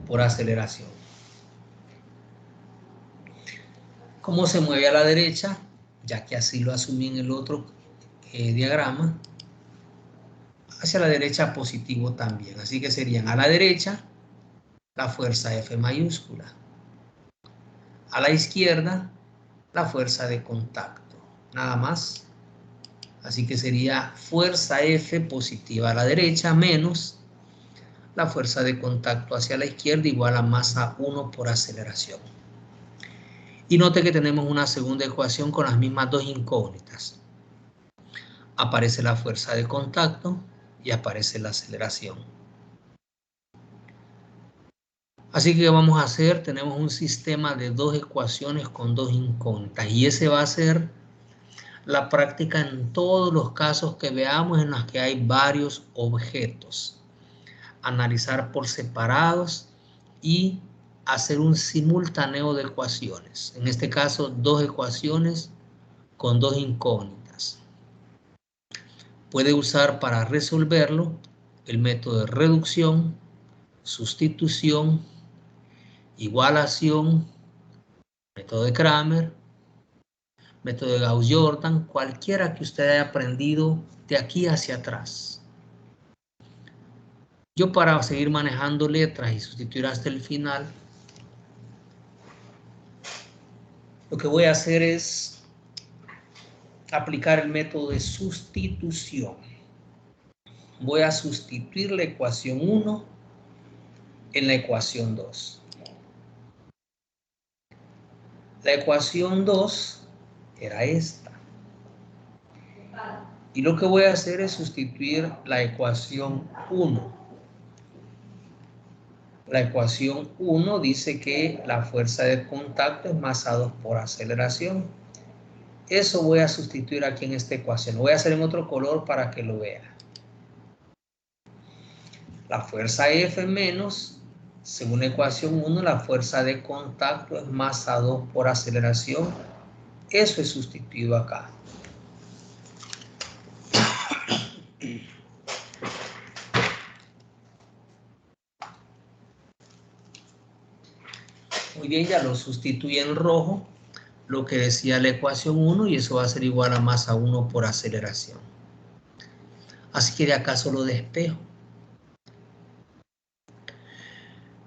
por aceleración. ¿Cómo se mueve a la derecha? Ya que así lo asumí en el otro diagrama. Hacia la derecha positivo también. Así que serían a la derecha la fuerza F mayúscula. A la izquierda la fuerza de contacto. Nada más. Así que sería fuerza F positiva a la derecha menos la fuerza de contacto hacia la izquierda igual a masa 1 por aceleración. Y note que tenemos una segunda ecuación con las mismas dos incógnitas. Aparece la fuerza de contacto y aparece la aceleración. Así que ¿qué vamos a hacer? Tenemos un sistema de dos ecuaciones con dos incógnitas y ese va a ser la práctica en todos los casos que veamos en los que hay varios objetos. Analizar por separados y hacer un simultáneo de ecuaciones. En este caso, dos ecuaciones con dos incógnitas. Puede usar para resolverlo el método de reducción, sustitución, igualación, método de Kramer, método de Gauss-Jordan, cualquiera que usted haya aprendido de aquí hacia atrás. Yo, para seguir manejando letras y sustituir hasta el final, lo que voy a hacer es aplicar el método de sustitución. Voy a sustituir la ecuación 1 en la ecuación 2. La ecuación 2 era esta. Y lo que voy a hacer es sustituir la ecuación 1. La ecuación 1 dice que la fuerza de contacto es masa 2 por aceleración. Eso voy a sustituir aquí en esta ecuación. Lo voy a hacer en otro color para que lo vea. La fuerza F menos, según la ecuación 1, la fuerza de contacto es masa 2 por aceleración. Eso es sustituido acá. Muy bien, ya lo sustituí en rojo, lo que decía la ecuación 1, y eso va a ser igual a masa 1 por aceleración. Así que de acá solo despejo.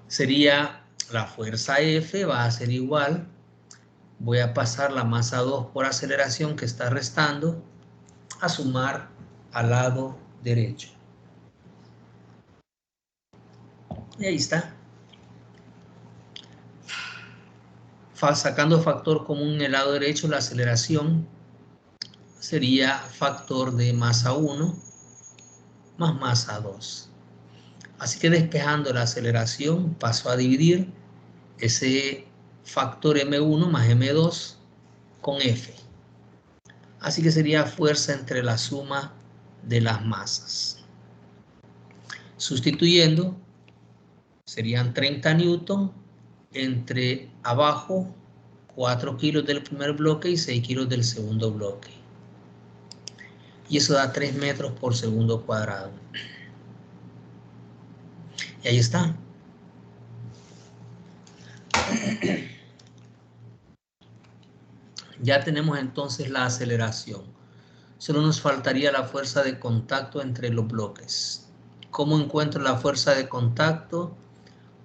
Sería la fuerza F va a ser igual, voy a pasar la masa 2 por aceleración que está restando a sumar al lado derecho. Y ahí está. Sacando factor común en el lado derecho, la aceleración sería factor de masa 1 más masa 2. Así que despejando la aceleración, paso a dividir ese factor M1 más M2 con F. Así que sería fuerza entre la suma de las masas. Sustituyendo, serían 30 newton entre abajo 4 kilos del primer bloque y 6 kilos del segundo bloque. Y eso da 3 metros por segundo cuadrado. Y ahí está. Ya tenemos entonces la aceleración. Solo nos faltaría la fuerza de contacto entre los bloques. ¿Cómo encuentro la fuerza de contacto?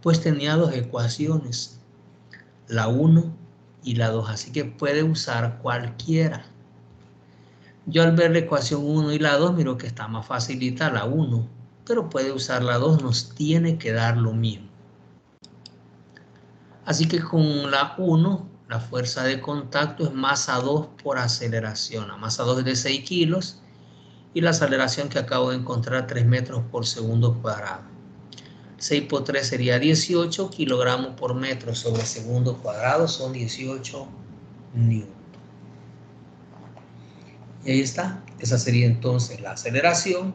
Pues tenía dos ecuaciones, la 1 y la 2, así que puede usar cualquiera. Yo al ver la ecuación 1 y la 2 miro que está más facilita la 1, pero puede usar la 2, nos tiene que dar lo mismo. Así que con la 1, la fuerza de contacto es masa 2 por aceleración. La masa 2 es de 6 kilos y la aceleración que acabo de encontrar 3 metros por segundo cuadrado. 6 por 3 sería 18 kilogramos por metro sobre segundo cuadrado, son 18 newton. Y ahí está, esa sería entonces la aceleración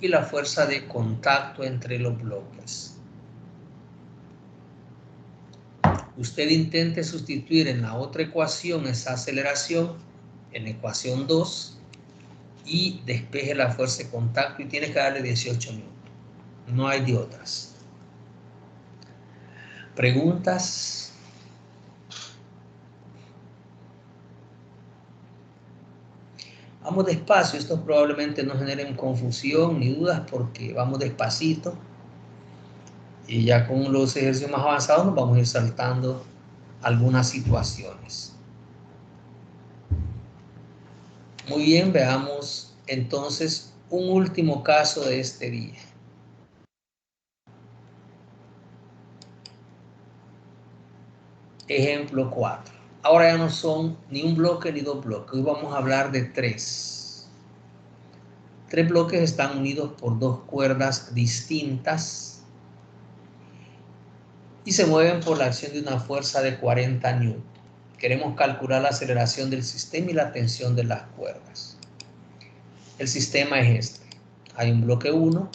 y la fuerza de contacto entre los bloques. Usted intente sustituir en la otra ecuación esa aceleración en la ecuación 2 y despeje la fuerza de contacto y tiene que darle 18 newton. No hay de otras. ¿Preguntas? Vamos despacio, estos probablemente no generen confusión ni dudas porque vamos despacito. Y ya con los ejercicios más avanzados nos vamos a ir saltando algunas situaciones. Muy bien, veamos entonces un último caso de este día. Ejemplo 4. Ahora ya no son ni un bloque ni dos bloques. Hoy vamos a hablar de 3. 3 bloques están unidos por 2 cuerdas distintas y se mueven por la acción de una fuerza de 40 newton. Queremos calcular la aceleración del sistema y la tensión de las cuerdas. El sistema es este. Hay un bloque 1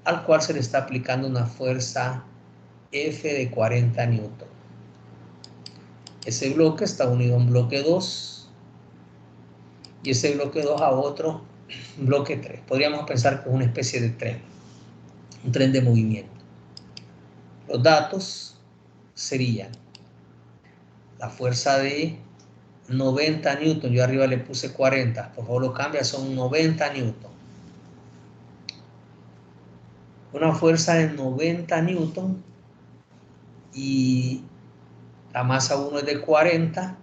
al cual se le está aplicando una fuerza F de 40 newton. Ese bloque está unido a un bloque 2 y ese bloque 2 a otro bloque 3. Podríamos pensar que es una especie de tren, un tren de movimiento. Los datos serían la fuerza de 90 newton, yo arriba le puse 40, por favor lo cambia, son 90 newton. Una fuerza de 90 newton y la masa 1 es de 40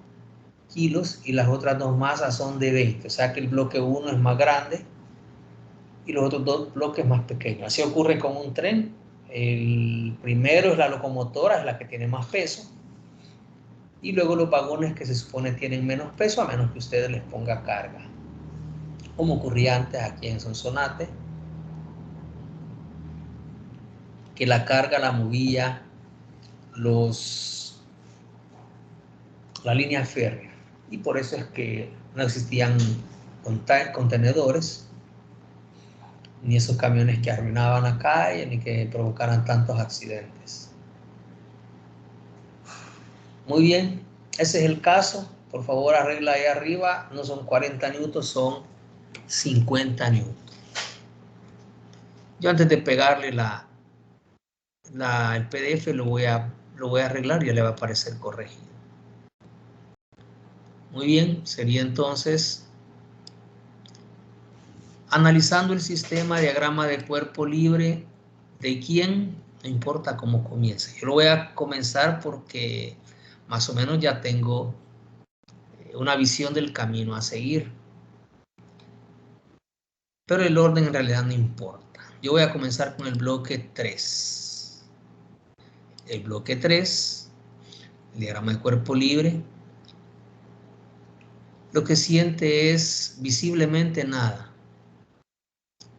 kilos y las otras dos masas son de 20, o sea que el bloque 1 es más grande y los otros dos bloques más pequeños. Así ocurre con un tren. El primero es la locomotora, es la que tiene más peso, y luego los vagones que se supone tienen menos peso a menos que ustedes les ponga carga, como ocurría antes aquí en Sonsonate, que la carga la movía la línea férrea, y por eso es que no existían contenedores, ni esos camiones que arruinaban la calle, ni que provocaran tantos accidentes. Muy bien, ese es el caso. Por favor, arregla ahí arriba, no son 40 newtons, son 50 newtons. Yo antes de pegarle el PDF lo voy a arreglar y ya le va a aparecer corregido. Muy bien, sería entonces analizando el sistema diagrama de cuerpo libre de quién, no importa cómo comience. Yo lo voy a comenzar porque más o menos ya tengo una visión del camino a seguir. Pero el orden en realidad no importa. Yo voy a comenzar con el bloque 3. El bloque 3, el diagrama de cuerpo libre, lo que siente es visiblemente nada.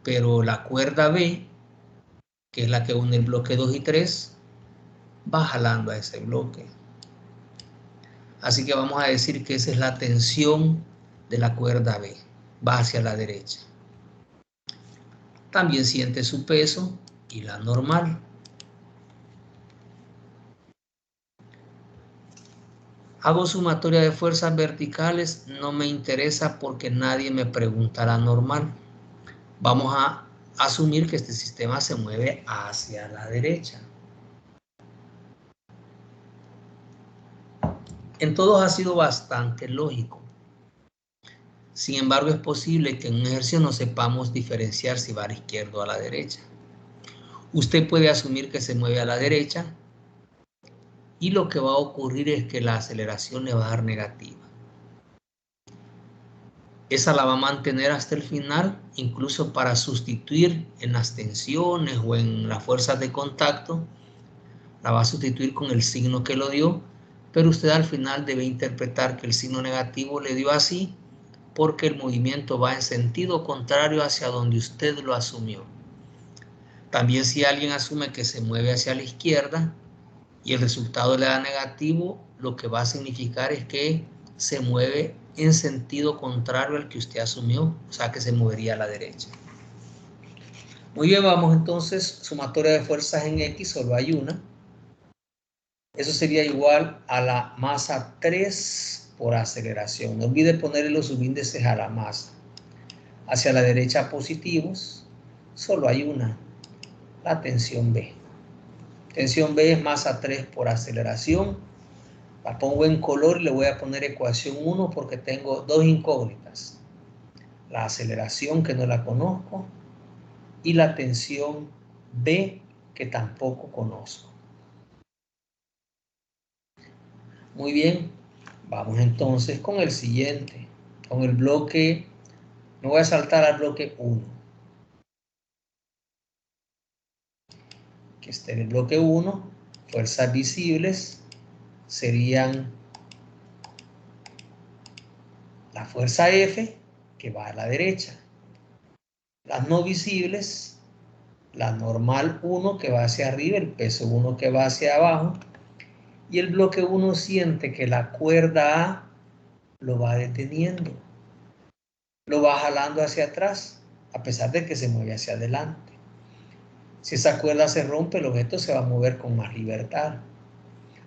Pero la cuerda B, que es la que une el bloque 2 y 3, va jalando a ese bloque. Así que vamos a decir que esa es la tensión de la cuerda B. Va hacia la derecha. También siente su peso y la normal. Hago sumatoria de fuerzas verticales, no me interesa porque nadie me pregunta la normal. Vamos a asumir que este sistema se mueve hacia la derecha. En todos ha sido bastante lógico. Sin embargo, es posible que en un ejercicio no sepamos diferenciar si va a la izquierda o a la derecha. Usted puede asumir que se mueve a la derecha y lo que va a ocurrir es que la aceleración le va a dar negativa. Esa la va a mantener hasta el final, incluso para sustituir en las tensiones o en las fuerzas de contacto, la va a sustituir con el signo que lo dio, pero usted al final debe interpretar que el signo negativo le dio así porque el movimiento va en sentido contrario hacia donde usted lo asumió. También si alguien asume que se mueve hacia la izquierda y el resultado le da negativo, lo que va a significar es que se mueve en sentido contrario al que usted asumió, o sea que se movería a la derecha. Muy bien, vamos entonces, sumatoria de fuerzas en X, solo hay una. Eso sería igual a la masa 3 por aceleración. No olvide ponerle los subíndices a la masa. Hacia la derecha positivos, solo hay una, la tensión B. Tensión B es masa 3 por aceleración. La pongo en color y le voy a poner ecuación 1 porque tengo dos incógnitas. La aceleración, que no la conozco, y la tensión B, que tampoco conozco. Muy bien, vamos entonces con el siguiente, con el bloque, me voy a saltar al bloque 1. Que esté en el bloque 1, fuerzas visibles serían la fuerza F, que va a la derecha. Las no visibles, la normal 1 que va hacia arriba, el peso 1 que va hacia abajo, y el bloque 1 siente que la cuerda A lo va deteniendo, lo va jalando hacia atrás, a pesar de que se mueve hacia adelante. Si esa cuerda se rompe, el objeto se va a mover con más libertad.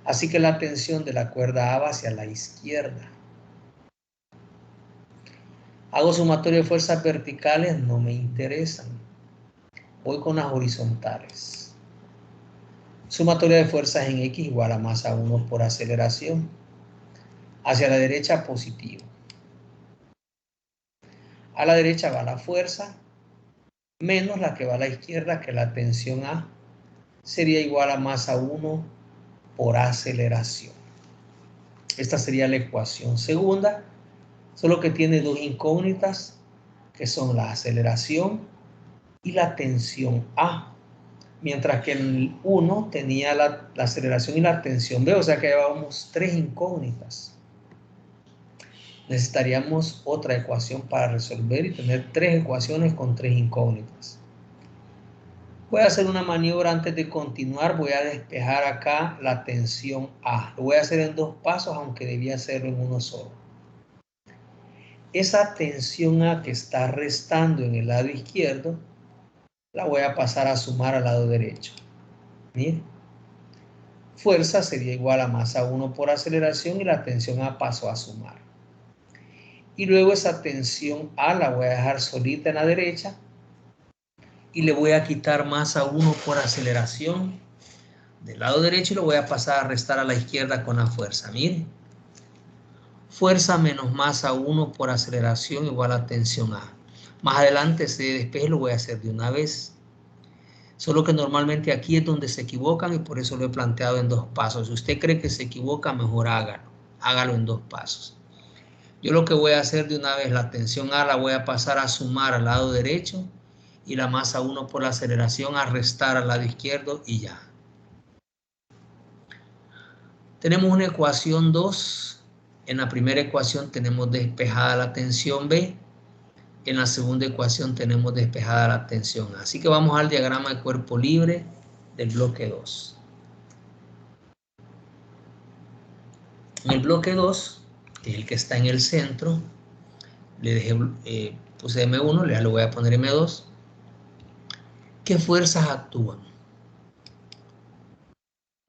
Así que la tensión de la cuerda A va hacia la izquierda. Hago sumatorio de fuerzas verticales, no me interesan. Voy con las horizontales. Sumatoria de fuerzas en X igual a masa 1 por aceleración. Hacia la derecha, positivo. A la derecha va la fuerza, menos la que va a la izquierda, que la tensión A, sería igual a masa 1 por aceleración. Esta sería la ecuación segunda, solo que tiene dos incógnitas, que son la aceleración y la tensión A. Mientras que el 1 tenía la aceleración y la tensión B, o sea que llevábamos tres incógnitas. Necesitaríamos otra ecuación para resolver y tener tres ecuaciones con tres incógnitas. Voy a hacer una maniobra antes de continuar. Voy a despejar acá la tensión A. Lo voy a hacer en dos pasos, aunque debía hacerlo en uno solo. Esa tensión A que está restando en el lado izquierdo, la voy a pasar a sumar al lado derecho. Miren. Fuerza sería igual a masa 1 por aceleración y la tensión A pasó a sumar. Y luego esa tensión A la voy a dejar solita en la derecha y le voy a quitar masa 1 por aceleración del lado derecho y lo voy a pasar a restar a la izquierda con la fuerza. Miren. Fuerza menos masa 1 por aceleración igual a tensión A. Más adelante ese despeje lo voy a hacer de una vez. Solo que normalmente aquí es donde se equivocan y por eso lo he planteado en dos pasos. Si usted cree que se equivoca, mejor hágalo. Hágalo en dos pasos. Yo lo que voy a hacer de una vez, la tensión A la voy a pasar a sumar al lado derecho y la masa 1 por la aceleración a restar al lado izquierdo y ya. Tenemos una ecuación 2. En la primera ecuación tenemos despejada la tensión B. En la segunda ecuación tenemos despejada la tensión A. Así que vamos al diagrama de cuerpo libre del bloque 2. En el bloque 2, que es el que está en el centro, le dejé, puse M1, ya le voy a poner M2. ¿Qué fuerzas actúan?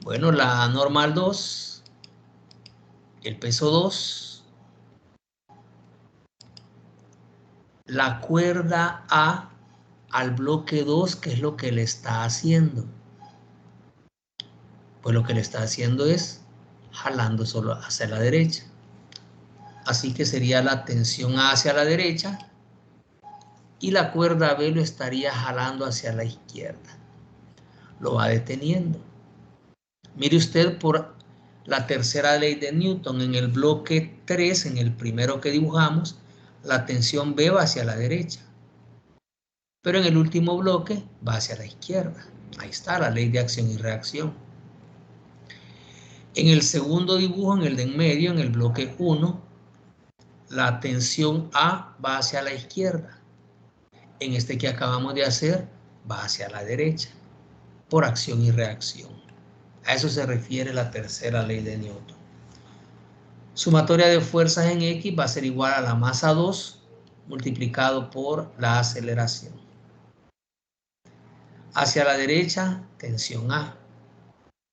Bueno, la normal 2, el peso 2, la cuerda A al bloque 2, ¿qué es lo que le está haciendo? Pues lo que le está haciendo es jalando solo hacia la derecha. Así que sería la tensión A hacia la derecha y la cuerda B lo estaría jalando hacia la izquierda. Lo va deteniendo. Mire usted por la tercera ley de Newton, en el bloque 3, en el primero que dibujamos, la tensión B va hacia la derecha. Pero en el último bloque va hacia la izquierda. Ahí está la ley de acción y reacción. En el segundo dibujo, en el de en medio, en el bloque 1, la tensión A va hacia la izquierda. En este que acabamos de hacer, va hacia la derecha, por acción y reacción. A eso se refiere la tercera ley de Newton. Sumatoria de fuerzas en X va a ser igual a la masa 2 multiplicado por la aceleración. Hacia la derecha, tensión A.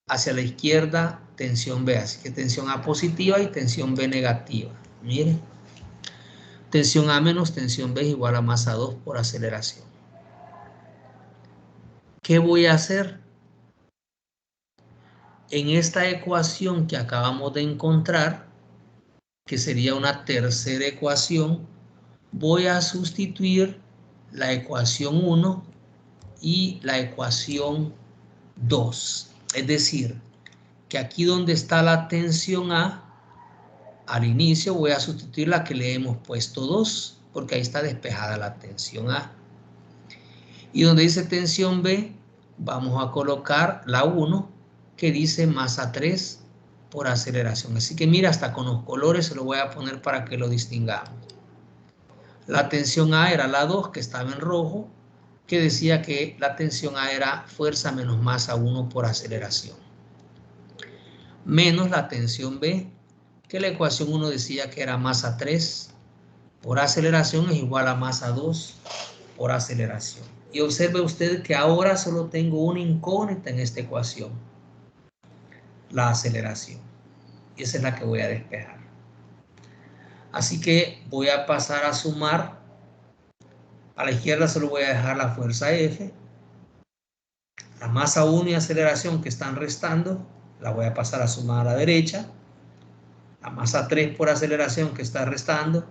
Hacia la izquierda, tensión B. Así que tensión A positiva y tensión B negativa. Miren. Tensión A menos tensión B es igual a masa 2 por aceleración. ¿Qué voy a hacer? En esta ecuación que acabamos de encontrar, que sería una tercera ecuación, voy a sustituir la ecuación 1 y la ecuación 2. Es decir, que aquí donde está la tensión A, al inicio voy a sustituir la que le hemos puesto 2, porque ahí está despejada la tensión A. Y donde dice tensión B, vamos a colocar la 1, que dice masa 3 por aceleración. Así que mira, hasta con los colores se lo voy a poner para que lo distingamos. La tensión A era la 2, que estaba en rojo, que decía que la tensión A era fuerza menos masa 1 por aceleración. Menos la tensión B, que la ecuación 1 decía que era masa 3 por aceleración es igual a masa 2 por aceleración. Y observe usted que ahora solo tengo una incógnita en esta ecuación, la aceleración. Y esa es la que voy a despejar. Así que voy a pasar a sumar. A la izquierda solo voy a dejar la fuerza F. La masa 1 y aceleración que están restando, la voy a pasar a sumar a la derecha. La masa 3 por aceleración que está restando,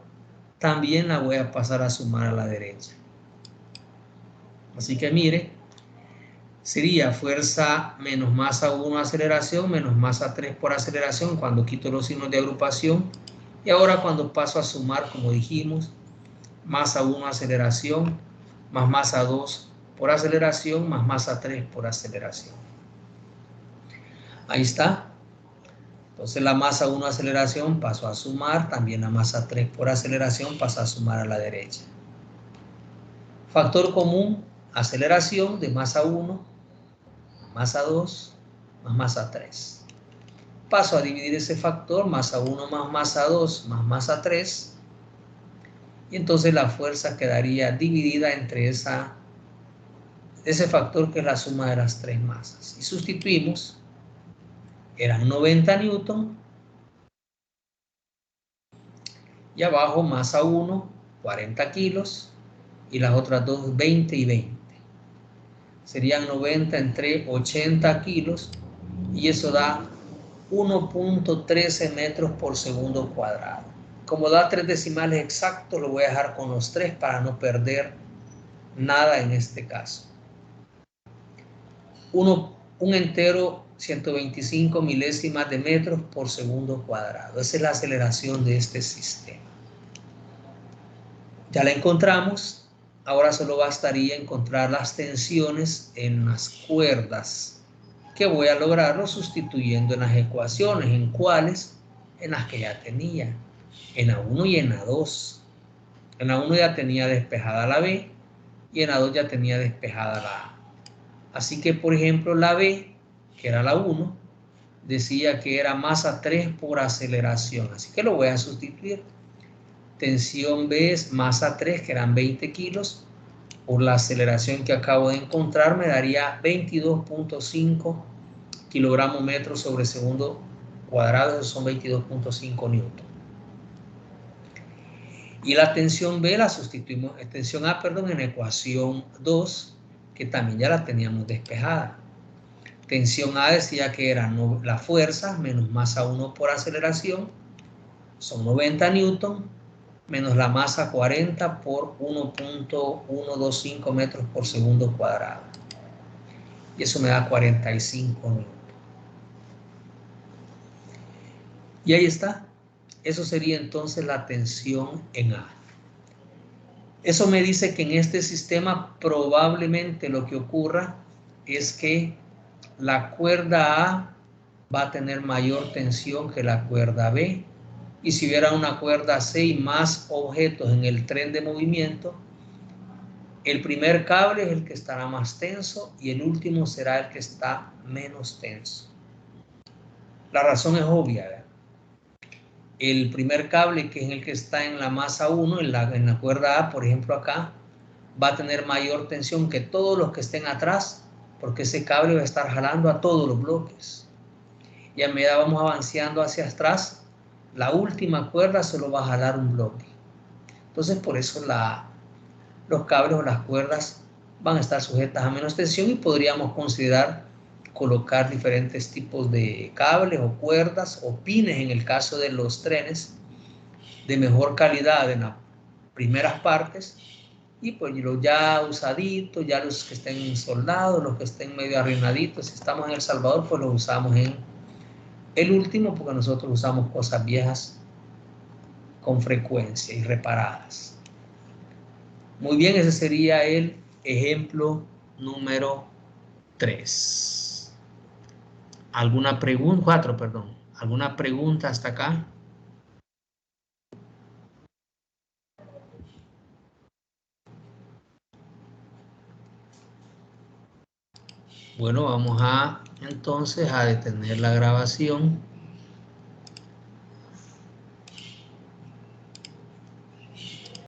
también la voy a pasar a sumar a la derecha. Así que mire, sería fuerza menos masa 1 aceleración menos masa 3 por aceleración cuando quito los signos de agrupación. Y ahora cuando paso a sumar, como dijimos, masa 1 aceleración más masa 2 por aceleración más masa 3 por aceleración. Ahí está. Entonces la masa 1 aceleración pasó a sumar, también la masa 3 por aceleración pasa a sumar a la derecha. Factor común, aceleración de masa 1, masa 2, más masa 3. Paso a dividir ese factor, masa 1 más masa 2 más masa 3. Y entonces la fuerza quedaría dividida entre ese factor que es la suma de las tres masas. Y sustituimos. Eran 90 newton. Y abajo masa 1, 40 kilos. Y las otras dos, 20 y 20. Serían 90 entre 80 kilos. Y eso da 1.13 metros por segundo cuadrado. Como da 3 decimales exactos, lo voy a dejar con los 3 para no perder nada en este caso. Un entero 125 milésimas de metros por segundo cuadrado. Esa es la aceleración de este sistema. Ya la encontramos. Ahora solo bastaría encontrar las tensiones en las cuerdas, que voy a lograrlo sustituyendo en las ecuaciones. ¿En cuáles? En las que ya tenía. En la 1 y en la 2. En la 1 ya tenía despejada la B y en la 2 ya tenía despejada la A. Así que, por ejemplo, la B, que era la 1, decía que era masa 3 por aceleración. Así que lo voy a sustituir. Tensión B es masa 3, que eran 20 kilos, por la aceleración que acabo de encontrar, me daría 22.5 kilogramos metros sobre segundo cuadrado, eso son 22.5 newton. Y la tensión B la sustituimos, tensión A, perdón, en ecuación 2, que también ya la teníamos despejada. Tensión A decía que era la fuerza menos masa 1 por aceleración, son 90 newton, menos la masa 40 por 1.125 metros por segundo cuadrado. Y eso me da 45 newton. Y ahí está. Eso sería entonces la tensión en A. Eso me dice que en este sistema probablemente lo que ocurra es que la cuerda A va a tener mayor tensión que la cuerda B. Y si hubiera una cuerda C y más objetos en el tren de movimiento, el primer cable es el que estará más tenso y el último será el que está menos tenso. La razón es obvia, ¿verdad? El primer cable, que es el que está en la masa 1, en la cuerda A, por ejemplo acá, va a tener mayor tensión que todos los que estén atrás, porque ese cable va a estar jalando a todos los bloques. Y a medida vamos avanzando hacia atrás, la última cuerda solo va a jalar un bloque. Entonces, por eso los cables o las cuerdas van a estar sujetas a menos tensión y podríamos considerar colocar diferentes tipos de cables o cuerdas o pines en el caso de los trenes de mejor calidad en las primeras partes y pues los ya usaditos, ya los que estén soldados, los que estén medio arruinaditos. Si estamos en El Salvador, pues los usamos en el último porque nosotros usamos cosas viejas con frecuencia y reparadas. Muy bien, ese sería el ejemplo número 3. ¿Alguna pregunta? 4, perdón. ¿Alguna pregunta hasta acá? Bueno, vamos entonces a detener la grabación.